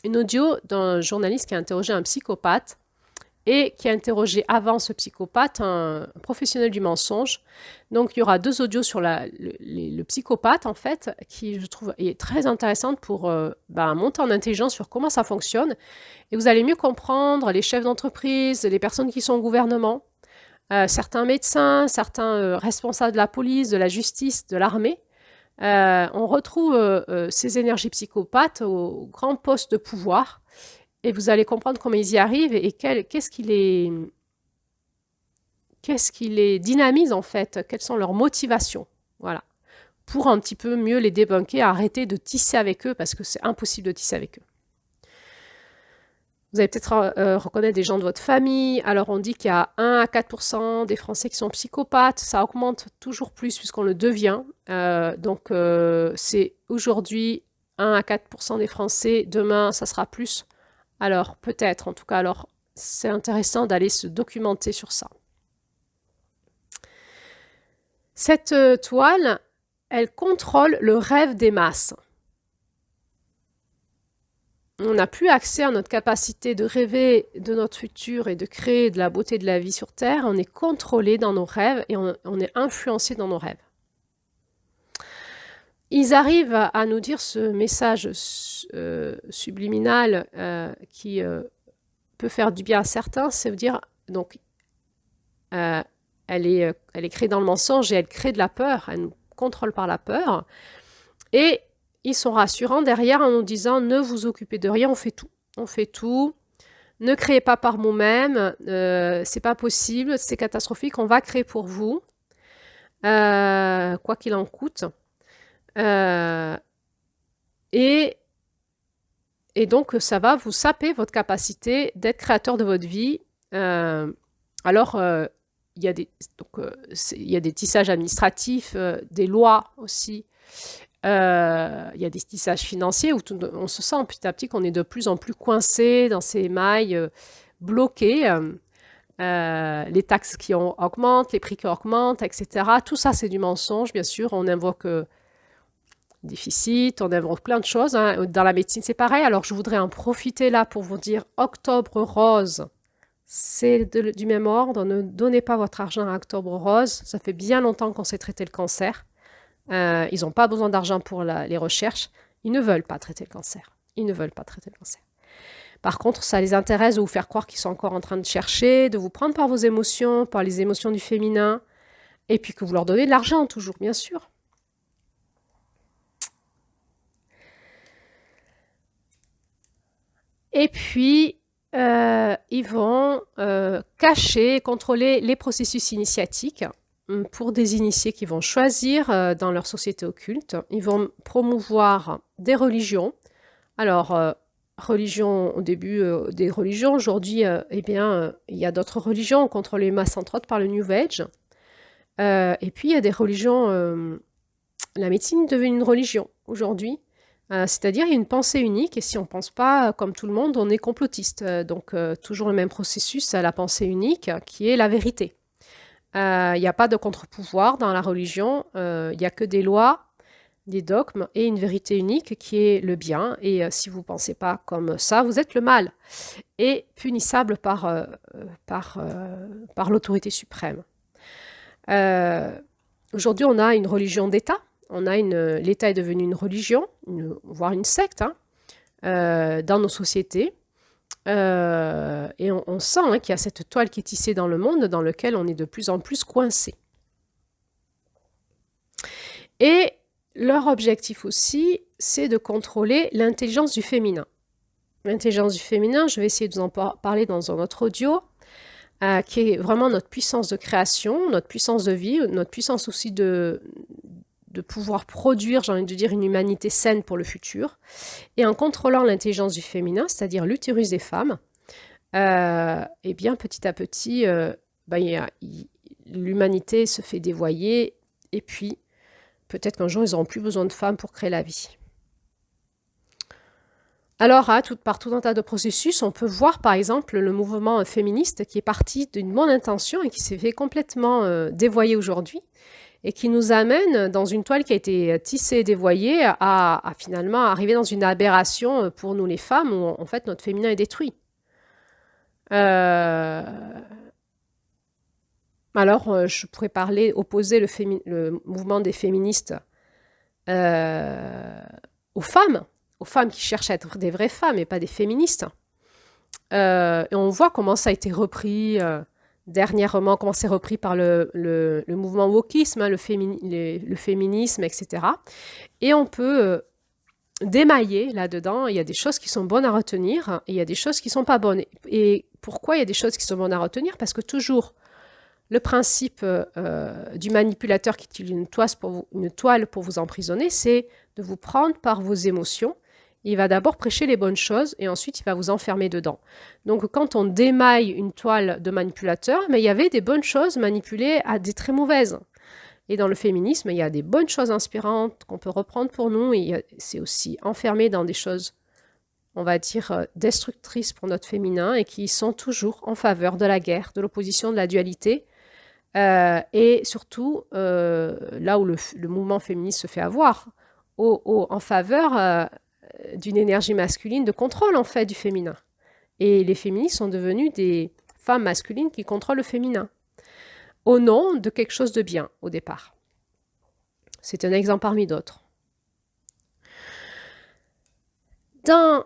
Une audio d'un journaliste qui a interrogé un psychopathe et qui a interrogé avant ce psychopathe un professionnel du mensonge. Donc il y aura 2 audios sur le psychopathe, en fait, qui je trouve est très intéressante pour monter en intelligence sur comment ça fonctionne. Et vous allez mieux comprendre les chefs d'entreprise, les personnes qui sont au gouvernement, certains médecins, certains responsables de la police, de la justice, de l'armée. On retrouve ces énergies psychopathes aux grands postes de pouvoir. Et vous allez comprendre comment ils y arrivent et qu'est-ce qui les dynamise, en fait, quelles sont leurs motivations, voilà, pour un petit peu mieux les débunker, arrêter de tisser avec eux, parce que c'est impossible de tisser avec eux. Vous allez peut-être reconnaître des gens de votre famille. Alors on dit qu'il y a 1 à 4% des Français qui sont psychopathes, ça augmente toujours plus puisqu'on le devient, donc c'est aujourd'hui 1 à 4% des Français, demain ça sera plus. Alors, peut-être, en tout cas, alors c'est intéressant d'aller se documenter sur ça. Cette toile, elle contrôle le rêve des masses. On n'a plus accès à notre capacité de rêver de notre futur et de créer de la beauté de la vie sur Terre. On est contrôlé dans nos rêves et on est influencé dans nos rêves. Ils arrivent à nous dire ce message subliminal qui peut faire du bien à certains, c'est dire, donc, elle est créée dans le mensonge et elle crée de la peur, elle nous contrôle par la peur. Et ils sont rassurants derrière en nous disant, ne vous occupez de rien, on fait tout. Ne créez pas par vous-même, c'est pas possible, c'est catastrophique, on va créer pour vous, quoi qu'il en coûte. Et donc, ça va vous saper votre capacité d'être créateur de votre vie. Alors, il y a des tissages administratifs, des lois aussi. Il y a des tissages financiers où on se sent petit à petit qu'on est de plus en plus coincé dans ces mailles bloquées. Les taxes qui augmentent, les prix qui augmentent, etc. Tout ça, c'est du mensonge, bien sûr. On invoque déficit, on invoque plein de choses, hein. Dans la médecine, c'est pareil. Alors, je voudrais en profiter là pour vous dire Octobre Rose, c'est du même ordre. Ne donnez pas votre argent à Octobre Rose. Ça fait bien longtemps qu'on sait traiter le cancer. Ils n'ont pas besoin d'argent pour les recherches. Ils ne veulent pas traiter le cancer. Ils ne veulent pas traiter le cancer. Par contre, ça les intéresse de vous faire croire qu'ils sont encore en train de chercher, de vous prendre par vos émotions, par les émotions du féminin, et puis que vous leur donnez de l'argent, toujours, bien sûr. Et puis, ils vont cacher et contrôler les processus initiatiques pour des initiés qui vont choisir dans leur société occulte. Ils vont promouvoir des religions. Alors, religion au début, des religions. Aujourd'hui, eh bien, il y a d'autres religions. On contrôle les masses, entre autres, par le New Age. Et puis, il y a des religions. La médecine est devenue une religion aujourd'hui. C'est-à-dire, il y a une pensée unique, et si on ne pense pas comme tout le monde, on est complotiste. Donc, toujours le même processus à la pensée unique, qui est la vérité. Il n'y a pas de contre-pouvoir dans la religion, il n'y a que des lois, des dogmes et une vérité unique qui est le bien. Et si vous ne pensez pas comme ça, vous êtes le mal et punissable par l'autorité suprême. Aujourd'hui, on a une religion d'État. L'État est devenu une religion, voire une secte, dans nos sociétés. Et on sent qu'il y a cette toile qui est tissée dans le monde, dans lequel on est de plus en plus coincé. Et leur objectif aussi, c'est de contrôler l'intelligence du féminin. L'intelligence du féminin, je vais essayer de vous en parler dans un autre audio, qui est vraiment notre puissance de création, notre puissance de vie, notre puissance aussi de pouvoir produire, j'ai envie de dire, une humanité saine pour le futur. Et en contrôlant l'intelligence du féminin, c'est-à-dire l'utérus des femmes, eh bien, petit à petit, l'humanité se fait dévoyer, et puis peut-être qu'un jour, ils n'auront plus besoin de femmes pour créer la vie. Alors, par tout un tas de processus, on peut voir par exemple le mouvement féministe qui est parti d'une bonne intention et qui s'est fait complètement dévoyer aujourd'hui, et qui nous amène dans une toile qui a été tissée et dévoyée à finalement arriver dans une aberration pour nous les femmes, où en fait notre féminin est détruit. Alors, je pourrais opposer le mouvement des féministes aux femmes qui cherchent à être des vraies femmes et pas des féministes. Et on voit comment ça a été repris dernièrement, comment c'est repris par le mouvement wokisme, le féminisme, etc. Et on peut démailler là-dedans. Il y a des choses qui sont bonnes à retenir et il y a des choses qui ne sont pas bonnes. Et pourquoi il y a des choses qui sont bonnes à retenir? Parce que toujours, le principe du manipulateur qui utilise une toile pour vous emprisonner, c'est de vous prendre par vos émotions. Il va d'abord prêcher les bonnes choses et ensuite il va vous enfermer dedans. Donc quand on démaille une toile de manipulateur, mais il y avait des bonnes choses manipulées à des très mauvaises. Et dans le féminisme, il y a des bonnes choses inspirantes qu'on peut reprendre pour nous, et c'est aussi enfermé dans des choses, on va dire, destructrices pour notre féminin et qui sont toujours en faveur de la guerre, de l'opposition, de la dualité. Et surtout, là où le mouvement féministe se fait avoir, en faveur d'une énergie masculine de contrôle en fait du féminin. Et les féministes sont devenues des femmes masculines qui contrôlent le féminin, au nom de quelque chose de bien au départ. C'est un exemple parmi d'autres. Dans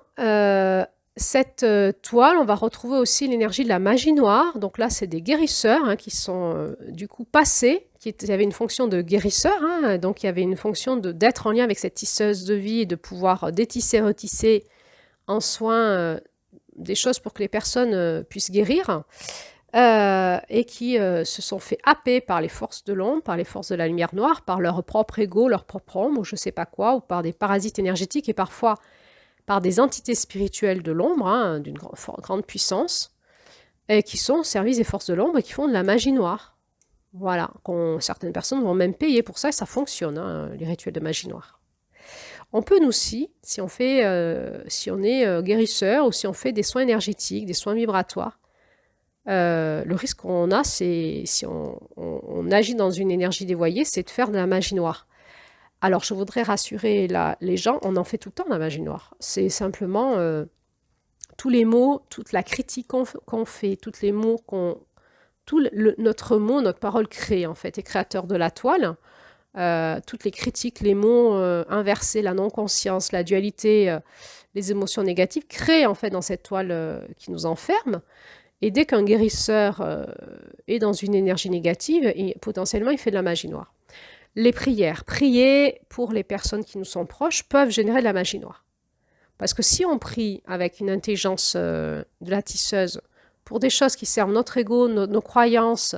cette toile, on va retrouver aussi l'énergie de la magie noire. Donc là, c'est des guérisseurs qui sont du coup passés, qui avaient une fonction de guérisseur. Donc il y avait une fonction d'être en lien avec cette tisseuse de vie et de pouvoir détisser, retisser en soin des choses pour que les personnes puissent guérir. Et qui se sont fait happer par les forces de l'ombre, par les forces de la lumière noire, par leur propre ego, leur propre ombre, ou je ne sais pas quoi, ou par des parasites énergétiques et parfois par des entités spirituelles de l'ombre, d'une grande puissance, et qui sont au service des forces de l'ombre et qui font de la magie noire. Voilà, certaines personnes vont même payer pour ça, et ça fonctionne, les rituels de magie noire. On peut nous aussi, si on est guérisseur ou si on fait des soins énergétiques, des soins vibratoires, le risque qu'on a, c'est si on agit dans une énergie dévoyée, c'est de faire de la magie noire. Alors, je voudrais rassurer les gens, on en fait tout le temps la magie noire. C'est simplement tous les mots, toute la critique qu'on fait, tous les mots notre mot, notre parole crée en fait, est créateur de la toile. Toutes les critiques, les mots inversés, la non-conscience, la dualité, les émotions négatives créent en fait dans cette toile qui nous enferme. Et dès qu'un guérisseur est dans une énergie négative, potentiellement il fait de la magie noire. Les prières, prier pour les personnes qui nous sont proches peuvent générer de la magie noire. Parce que si on prie avec une intelligence de la tisseuse pour des choses qui servent notre ego, nos croyances,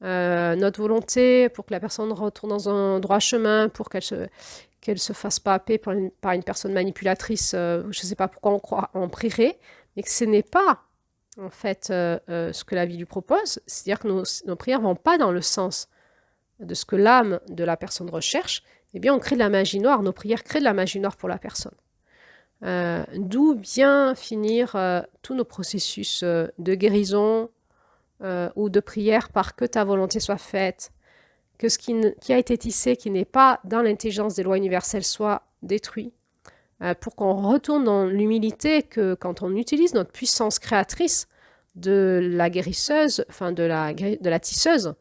notre volonté, pour que la personne retourne dans un droit chemin, pour qu'elle se fasse pas happer par une personne manipulatrice, je ne sais pas pourquoi on prierait, mais que ce n'est pas en fait ce que la vie lui propose, c'est-à-dire que nos prières ne vont pas dans le sens de ce que l'âme de la personne recherche, eh bien on crée de la magie noire, nos prières créent de la magie noire pour la personne. D'où bien finir tous nos processus de guérison ou de prière par que ta volonté soit faite, que ce qui a été tissé, qui n'est pas dans l'intelligence des lois universelles, soit détruit, pour qu'on retourne dans l'humilité que quand on utilise notre puissance créatrice de la guérisseuse, enfin de la tisseuse,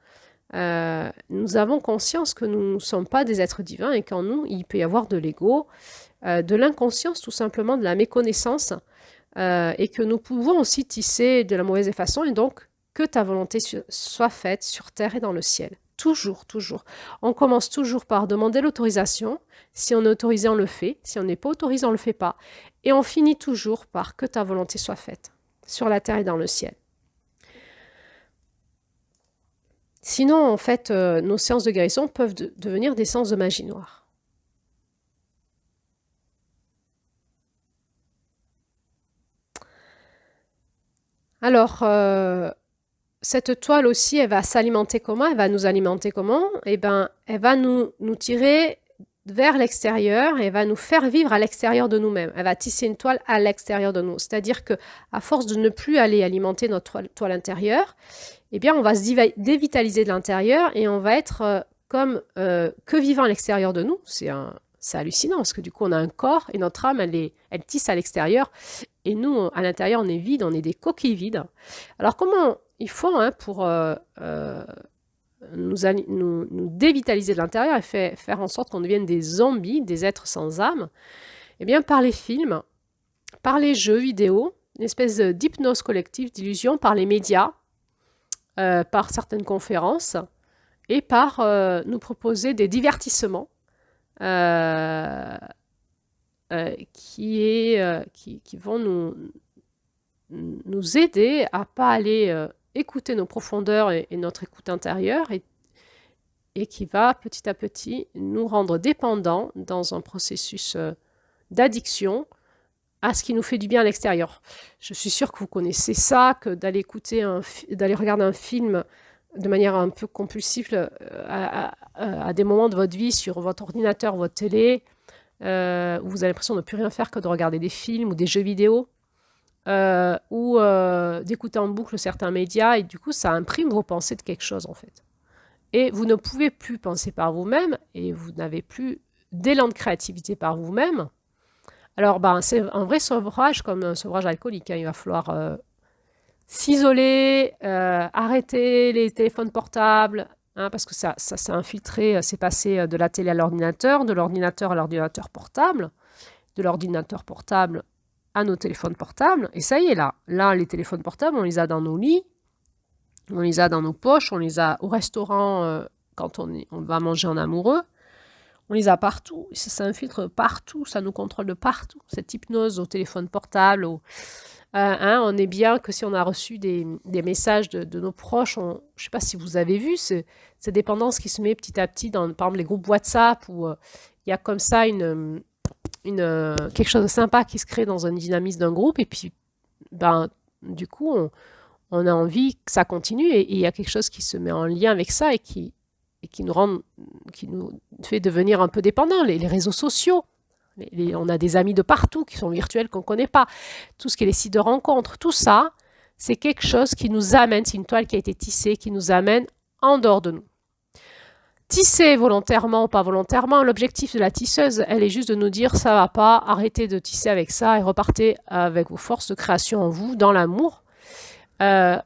nous avons conscience que nous ne sommes pas des êtres divins et qu'en nous, il peut y avoir de l'ego, de l'inconscience tout simplement, de la méconnaissance, et que nous pouvons aussi tisser de la mauvaise façon, et donc que ta volonté soit faite sur terre et dans le ciel. Toujours, toujours. On commence toujours par demander l'autorisation. Si on est autorisé, on le fait. Si on n'est pas autorisé, on ne le fait pas. Et on finit toujours par que ta volonté soit faite sur la terre et dans le ciel. Sinon, en fait, nos séances de guérison peuvent devenir des séances de magie noire. Alors, cette toile aussi, elle va s'alimenter comment? Elle va nous alimenter comment? Eh bien, elle va nous tirer vers l'extérieur et elle va nous faire vivre à l'extérieur de nous-mêmes. Elle va tisser une toile à l'extérieur de nous. C'est-à-dire qu'à force de ne plus aller alimenter notre toile intérieure, eh bien, on va se dévitaliser de l'intérieur et on va être comme que vivant à l'extérieur de nous. C'est hallucinant parce que du coup, on a un corps et notre âme, elle tisse à l'extérieur. Et nous, à l'intérieur, on est vide, on est des coquilles vides. Alors, comment il faut pour nous dévitaliser de l'intérieur et faire en sorte qu'on devienne des zombies, des êtres sans âme? Eh bien, par les films, par les jeux vidéo, une espèce d'hypnose collective, d'illusion, par les médias, par certaines conférences et par nous proposer des divertissements qui vont nous aider à ne pas aller écouter nos profondeurs et notre écoute intérieure et qui va petit à petit nous rendre dépendants dans un processus d'addiction à ce qui nous fait du bien à l'extérieur. Je suis sûre que vous connaissez ça, que d'aller regarder un film de manière un peu compulsive à des moments de votre vie sur votre ordinateur, votre télé, où vous avez l'impression de ne plus rien faire que de regarder des films ou des jeux vidéo, ou d'écouter en boucle certains médias, et du coup, ça imprime vos pensées de quelque chose, en fait. Et vous ne pouvez plus penser par vous-même, et vous n'avez plus d'élan de créativité par vous-même. Alors, c'est un vrai sevrage, comme un sevrage alcoolique. Il va falloir s'isoler, arrêter les téléphones portables, parce que ça s'est infiltré, c'est passé de la télé à l'ordinateur, de l'ordinateur à l'ordinateur portable, de l'ordinateur portable à nos téléphones portables. Et ça y est, là, les téléphones portables, on les a dans nos lits, on les a dans nos poches, on les a au restaurant quand on va manger en amoureux. On les a partout, ça s'infiltre partout, ça nous contrôle de partout. Cette hypnose au téléphone portable, on est bien que si on a reçu des messages de nos proches, je ne sais pas si vous avez vu, cette dépendance qui se met petit à petit dans, par exemple, les groupes WhatsApp, où il y a comme ça quelque chose de sympa qui se crée dans un dynamisme d'un groupe, et puis du coup, on a envie que ça continue, et il y a quelque chose qui se met en lien avec ça, et qui nous fait devenir un peu dépendants. Les réseaux sociaux, on a des amis de partout qui sont virtuels, qu'on ne connaît pas. Tout ce qui est les sites de rencontres, tout ça, c'est quelque chose qui nous amène, c'est une toile qui a été tissée, qui nous amène en dehors de nous. tisser volontairement ou pas volontairement, l'objectif de la tisseuse, elle est juste de nous dire ça va pas, arrêtez de tisser avec ça et repartez avec vos forces de création en vous, dans l'amour. Euh,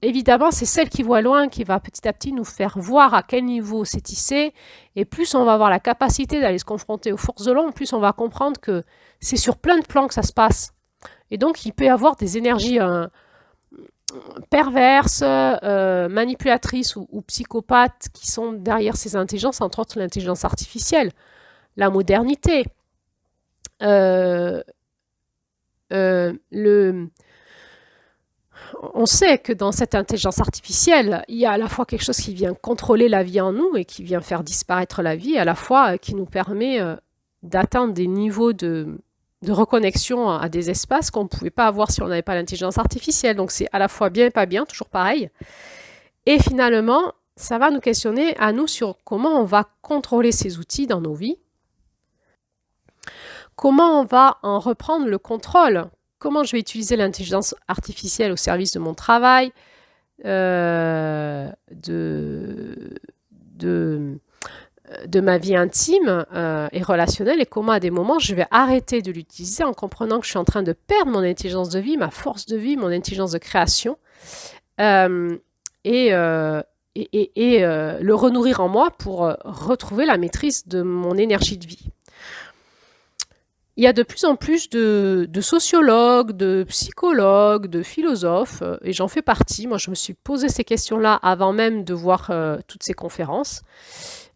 Évidemment, c'est celle qui voit loin qui va petit à petit nous faire voir à quel niveau c'est tissé. Et plus on va avoir la capacité d'aller se confronter aux forces de l'ombre, plus on va comprendre que c'est sur plein de plans que ça se passe. Et donc, il peut y avoir des énergies perverses, manipulatrices ou psychopathes qui sont derrière ces intelligences, entre autres l'intelligence artificielle, la modernité, euh, le, on sait que dans cette intelligence artificielle, il y a à la fois quelque chose qui vient contrôler la vie en nous et qui vient faire disparaître la vie, à la fois qui nous permet d'atteindre des niveaux de reconnexion à des espaces qu'on ne pouvait pas avoir si on n'avait pas l'intelligence artificielle. Donc c'est à la fois bien et pas bien, toujours pareil. Et finalement, ça va nous questionner à nous sur comment on va contrôler ces outils dans nos vies, comment on va en reprendre le contrôle, comment je vais utiliser l'intelligence artificielle au service de mon travail, de ma vie intime et relationnelle, et comment à des moments je vais arrêter de l'utiliser en comprenant que je suis en train de perdre mon intelligence de vie, ma force de vie, mon intelligence de création, et le renourrir en moi pour retrouver la maîtrise de mon énergie de vie. Il y a de plus en plus de sociologues, de psychologues, de philosophes, et j'en fais partie. Moi, je me suis posé ces questions-là avant même de voir toutes ces conférences,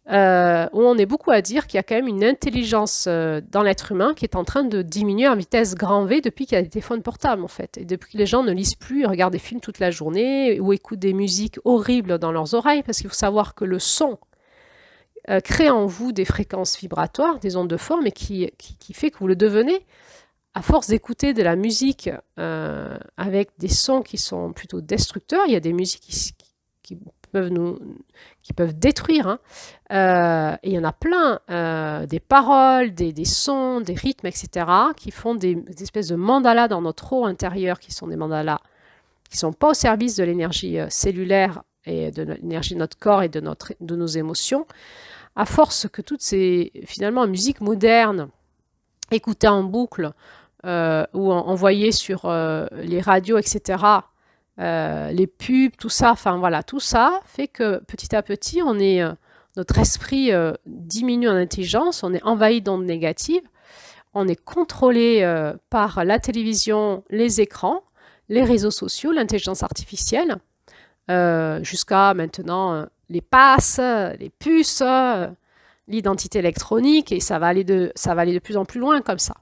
où on est beaucoup à dire qu'il y a quand même une intelligence dans l'être humain qui est en train de diminuer en vitesse grand V depuis qu'il y a des téléphones portables, en fait. Et depuis que les gens ne lisent plus, regardent des films toute la journée, ou écoutent des musiques horribles dans leurs oreilles, parce qu'il faut savoir que le son crée en vous des fréquences vibratoires, des ondes de forme, et qui fait que vous le devenez à force d'écouter de la musique avec des sons qui sont plutôt destructeurs. Il y a des musiques qui peuvent détruire, hein. Et il y en a plein, des paroles, des sons, des rythmes, etc., qui font des espèces de mandalas dans notre eau intérieure, qui sont des mandalas qui ne sont pas au service de l'énergie cellulaire et de l'énergie de notre corps et de nos émotions. À force que toutes ces, finalement, musiques modernes, écoutées en boucle, ou envoyées sur les radios, etc., les pubs, tout ça, enfin voilà, tout ça fait que petit à petit, notre esprit diminue en intelligence, on est envahi d'ondes négatives, on est contrôlé par la télévision, les écrans, les réseaux sociaux, l'intelligence artificielle, jusqu'à maintenant les passes, les puces, l'identité électronique, et ça va aller de plus en plus loin comme ça.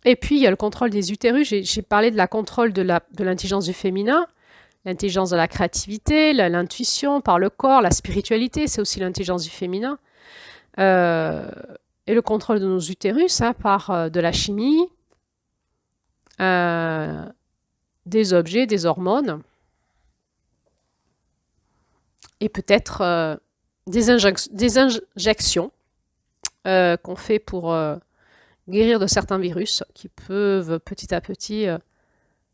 Et puis, il y a le contrôle des utérus. J'ai parlé de la contrôle de l'intelligence du féminin, l'intelligence de la créativité, l'intuition par le corps, la spiritualité, c'est aussi l'intelligence du féminin. Et le contrôle de nos utérus par de la chimie, des objets, des hormones, et peut-être des injections qu'on fait pour guérir de certains virus qui peuvent petit à petit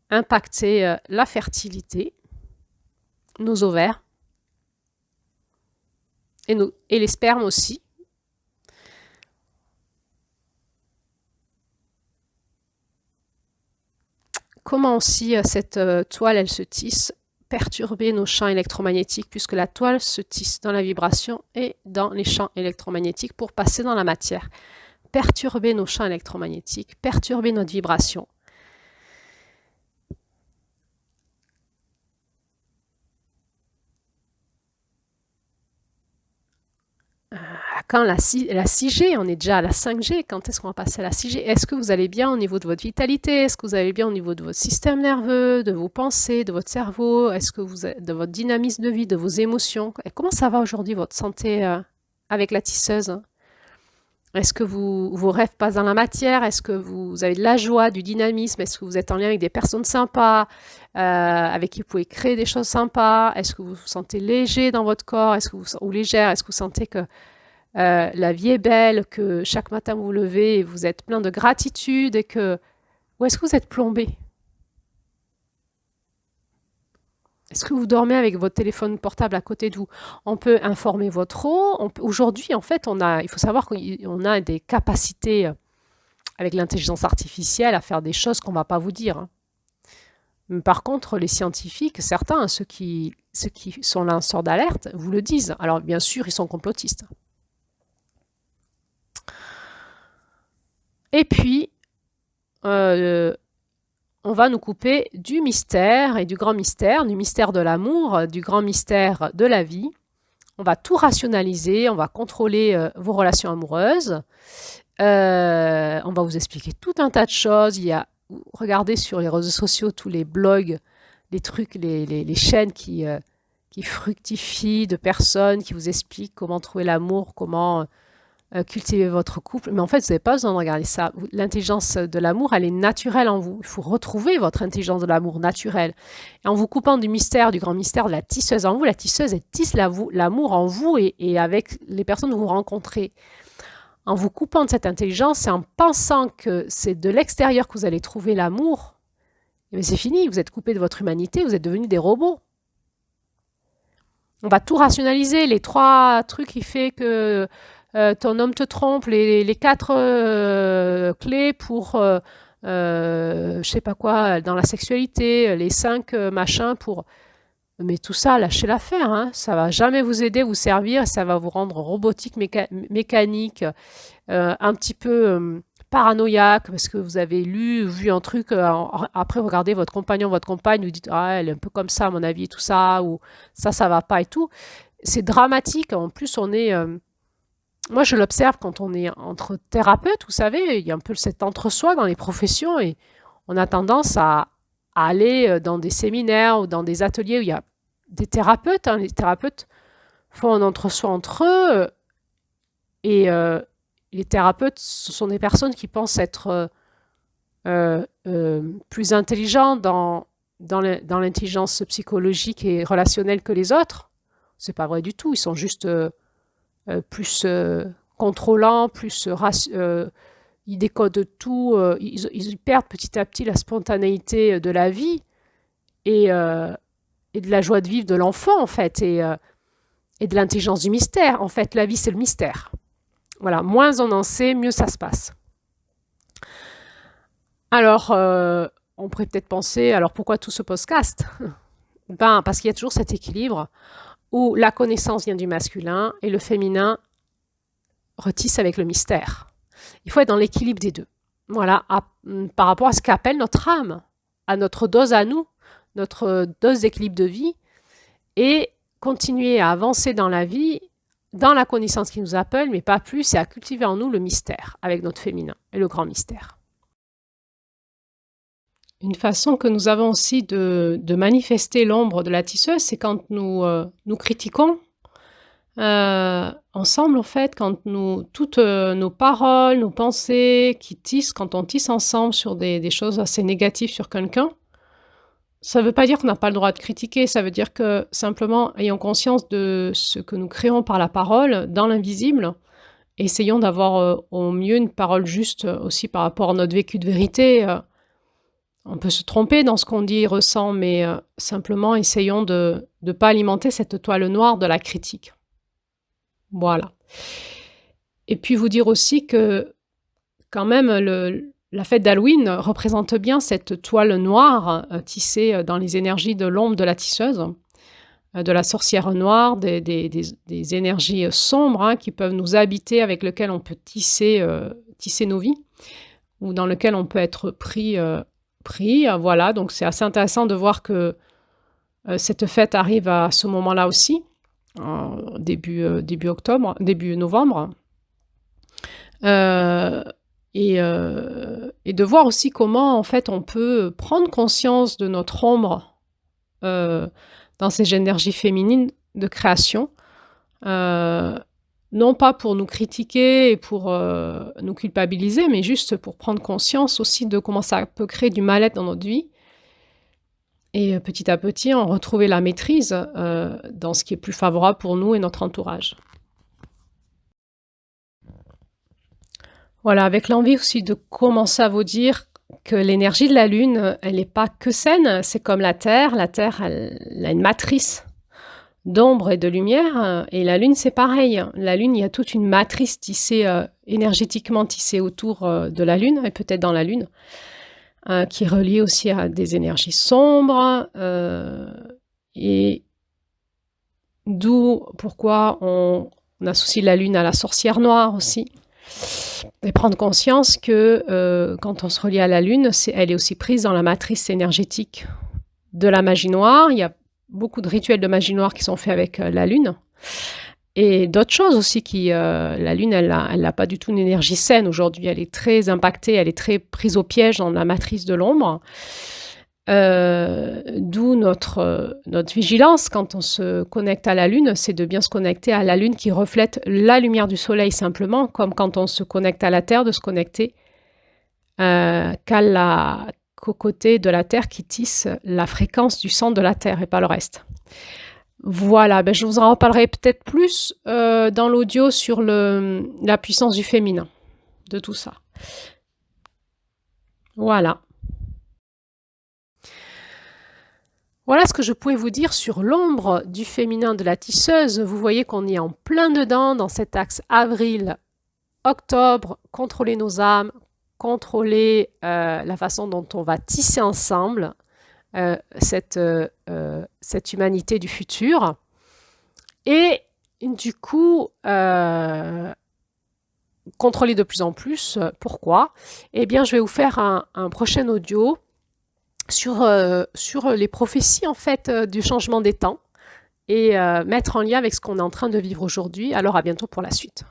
impacter la fertilité, nos ovaires et les spermes aussi. Comment aussi cette toile, elle se tisse, perturber nos champs électromagnétiques, puisque la toile se tisse dans la vibration et dans les champs électromagnétiques pour passer dans la matière. Perturber nos champs électromagnétiques, perturber notre vibration. Quand la 6G, on est déjà à la 5G, quand est-ce qu'on va passer à la 6G? Est-ce que vous allez bien au niveau de votre vitalité? Est-ce que vous allez bien au niveau de votre système nerveux, de vos pensées, de votre cerveau? Est-ce que de votre dynamisme de vie, de vos émotions? Et comment ça va aujourd'hui, votre santé avec la tisseuse? Est-ce que vos rêves passent dans la matière? Est-ce que vous avez de la joie, du dynamisme? Est-ce que vous êtes en lien avec des personnes sympas, avec qui vous pouvez créer des choses sympas? Est-ce que vous vous sentez léger dans votre corps? Ou légère? Est-ce que vous sentez que la vie est belle, que chaque matin vous vous levez et vous êtes plein de gratitude, ou est-ce que vous êtes plombé? Est-ce que vous dormez avec votre téléphone portable à côté de vous? On peut informer votre eau. Aujourd'hui, en fait, il faut savoir qu'on a des capacités avec l'intelligence artificielle à faire des choses qu'on ne va pas vous dire, hein. Mais par contre, les scientifiques, certains, ceux qui sont lanceurs d'alerte, vous le disent. Alors, bien sûr, ils sont complotistes. Et puis, on va nous couper du mystère et du grand mystère, du mystère de l'amour, du grand mystère de la vie. On va tout rationaliser, on va contrôler vos relations amoureuses. On va vous expliquer tout un tas de choses. Regardez sur les réseaux sociaux tous les blogs, les trucs, les chaînes qui fructifient de personnes qui vous expliquent comment trouver l'amour, comment cultiver votre couple. Mais en fait, vous n'avez pas besoin de regarder ça. L'intelligence de l'amour, elle est naturelle en vous. Il faut retrouver votre intelligence de l'amour naturelle. Et en vous coupant du mystère, du grand mystère de la tisseuse en vous, la tisseuse, elle tisse l'amour en vous et avec les personnes que vous rencontrez. En vous coupant de cette intelligence et en pensant que c'est de l'extérieur que vous allez trouver l'amour, c'est fini, vous êtes coupé de votre humanité, vous êtes devenus des robots. On va tout rationaliser, les 3 trucs qui font que ton homme te trompe, les 4 clés pour, je sais pas quoi, dans la sexualité, les 5 machins pour... Mais tout ça, lâchez l'affaire, hein. Ça va jamais vous aider, vous servir, ça va vous rendre robotique, mécanique, un petit peu paranoïaque, parce que vous avez vu un truc, après regardez votre compagnon, votre compagne, vous dites « Ah, elle est un peu comme ça, à mon avis, et tout ça », ou « Ça va pas » et tout. C'est dramatique, en plus on est... moi, je l'observe quand on est entre thérapeutes, vous savez, il y a un peu cet entre-soi dans les professions, et on a tendance à aller dans des séminaires ou dans des ateliers où il y a des thérapeutes, hein. Les thérapeutes font un entre-soi entre eux, et les thérapeutes, ce sont des personnes qui pensent être plus intelligents dans l'intelligence psychologique et relationnelle que les autres. C'est pas vrai du tout, ils sont juste plus contrôlants, plus ils décodent tout, ils perdent petit à petit la spontanéité de la vie et de la joie de vivre de l'enfant, en fait, et de l'intelligence du mystère. En fait, la vie, c'est le mystère. Voilà, moins on en sait, mieux ça se passe. Alors, on pourrait peut-être penser, alors pourquoi tout ce podcast? Parce qu'il y a toujours cet équilibre où la connaissance vient du masculin et le féminin retisse avec le mystère. Il faut être dans l'équilibre des deux. Voilà, par rapport à ce qu'appelle notre âme, à notre dose à nous, notre dose d'équilibre de vie, et continuer à avancer dans la vie, dans la connaissance qui nous appelle, mais pas plus, et à cultiver en nous le mystère, avec notre féminin, et le grand mystère. Une façon que nous avons aussi de manifester l'ombre de la tisseuse, c'est quand nous critiquons ensemble, en fait, quand toutes nos paroles, nos pensées qui tissent, quand on tisse ensemble sur des choses assez négatives sur quelqu'un, ça ne veut pas dire qu'on n'a pas le droit de critiquer, ça veut dire que simplement ayons conscience de ce que nous créons par la parole dans l'invisible, et essayons d'avoir au mieux une parole juste aussi par rapport à notre vécu de vérité. On peut se tromper dans ce qu'on dit et ressent, mais simplement essayons de ne pas alimenter cette toile noire de la critique. Voilà. Et puis vous dire aussi que quand même la fête d'Halloween représente bien cette toile noire tissée dans les énergies de l'ombre de la tisseuse, de la sorcière noire, des énergies sombres, hein, qui peuvent nous habiter, avec lesquelles on peut tisser nos vies, ou dans lesquelles on peut être pris. Voilà, donc c'est assez intéressant de voir que cette fête arrive à ce moment-là aussi, début novembre, et de voir aussi comment en fait on peut prendre conscience de notre ombre dans ces énergies féminines de création, non pas pour nous critiquer et pour nous culpabiliser, mais juste pour prendre conscience aussi de comment ça peut créer du mal-être dans notre vie. Et petit à petit, on retrouver la maîtrise dans ce qui est plus favorable pour nous et notre entourage. Voilà, avec l'envie aussi de commencer à vous dire que l'énergie de la Lune, elle n'est pas que saine, c'est comme la Terre. La Terre, elle a une matrice d'ombre et de lumière, et la Lune, c'est pareil. La Lune, il y a toute une matrice tissée, énergétiquement tissée autour de la Lune, et peut-être dans la Lune, qui est reliée aussi à des énergies sombres, et d'où pourquoi on associe la Lune à la sorcière noire aussi. Et prendre conscience que quand on se relie à la Lune, elle est aussi prise dans la matrice énergétique de la magie noire. Il y a beaucoup de rituels de magie noire qui sont faits avec la Lune. Et d'autres choses aussi la Lune, elle n'a pas du tout une énergie saine aujourd'hui. Elle est très impactée, elle est très prise au piège dans la matrice de l'ombre. D'où notre vigilance quand on se connecte à la Lune, c'est de bien se connecter à la Lune qui reflète la lumière du Soleil simplement, comme quand on se connecte à la Terre, de se connecter qu'au côté de la Terre qui tisse la fréquence du centre de la Terre et pas le reste. Voilà, je vous en reparlerai peut-être plus dans l'audio sur la puissance du féminin, de tout ça. Voilà. Voilà ce que je pouvais vous dire sur l'ombre du féminin de la tisseuse. Vous voyez qu'on est en plein dedans dans cet axe avril-octobre, contrôler nos âmes, contrôler la façon dont on va tisser ensemble cette humanité du futur. Et du coup, contrôler de plus en plus. Pourquoi? Eh bien, je vais vous faire un prochain audio sur les prophéties en fait du changement des temps et mettre en lien avec ce qu'on est en train de vivre aujourd'hui. Alors à bientôt pour la suite.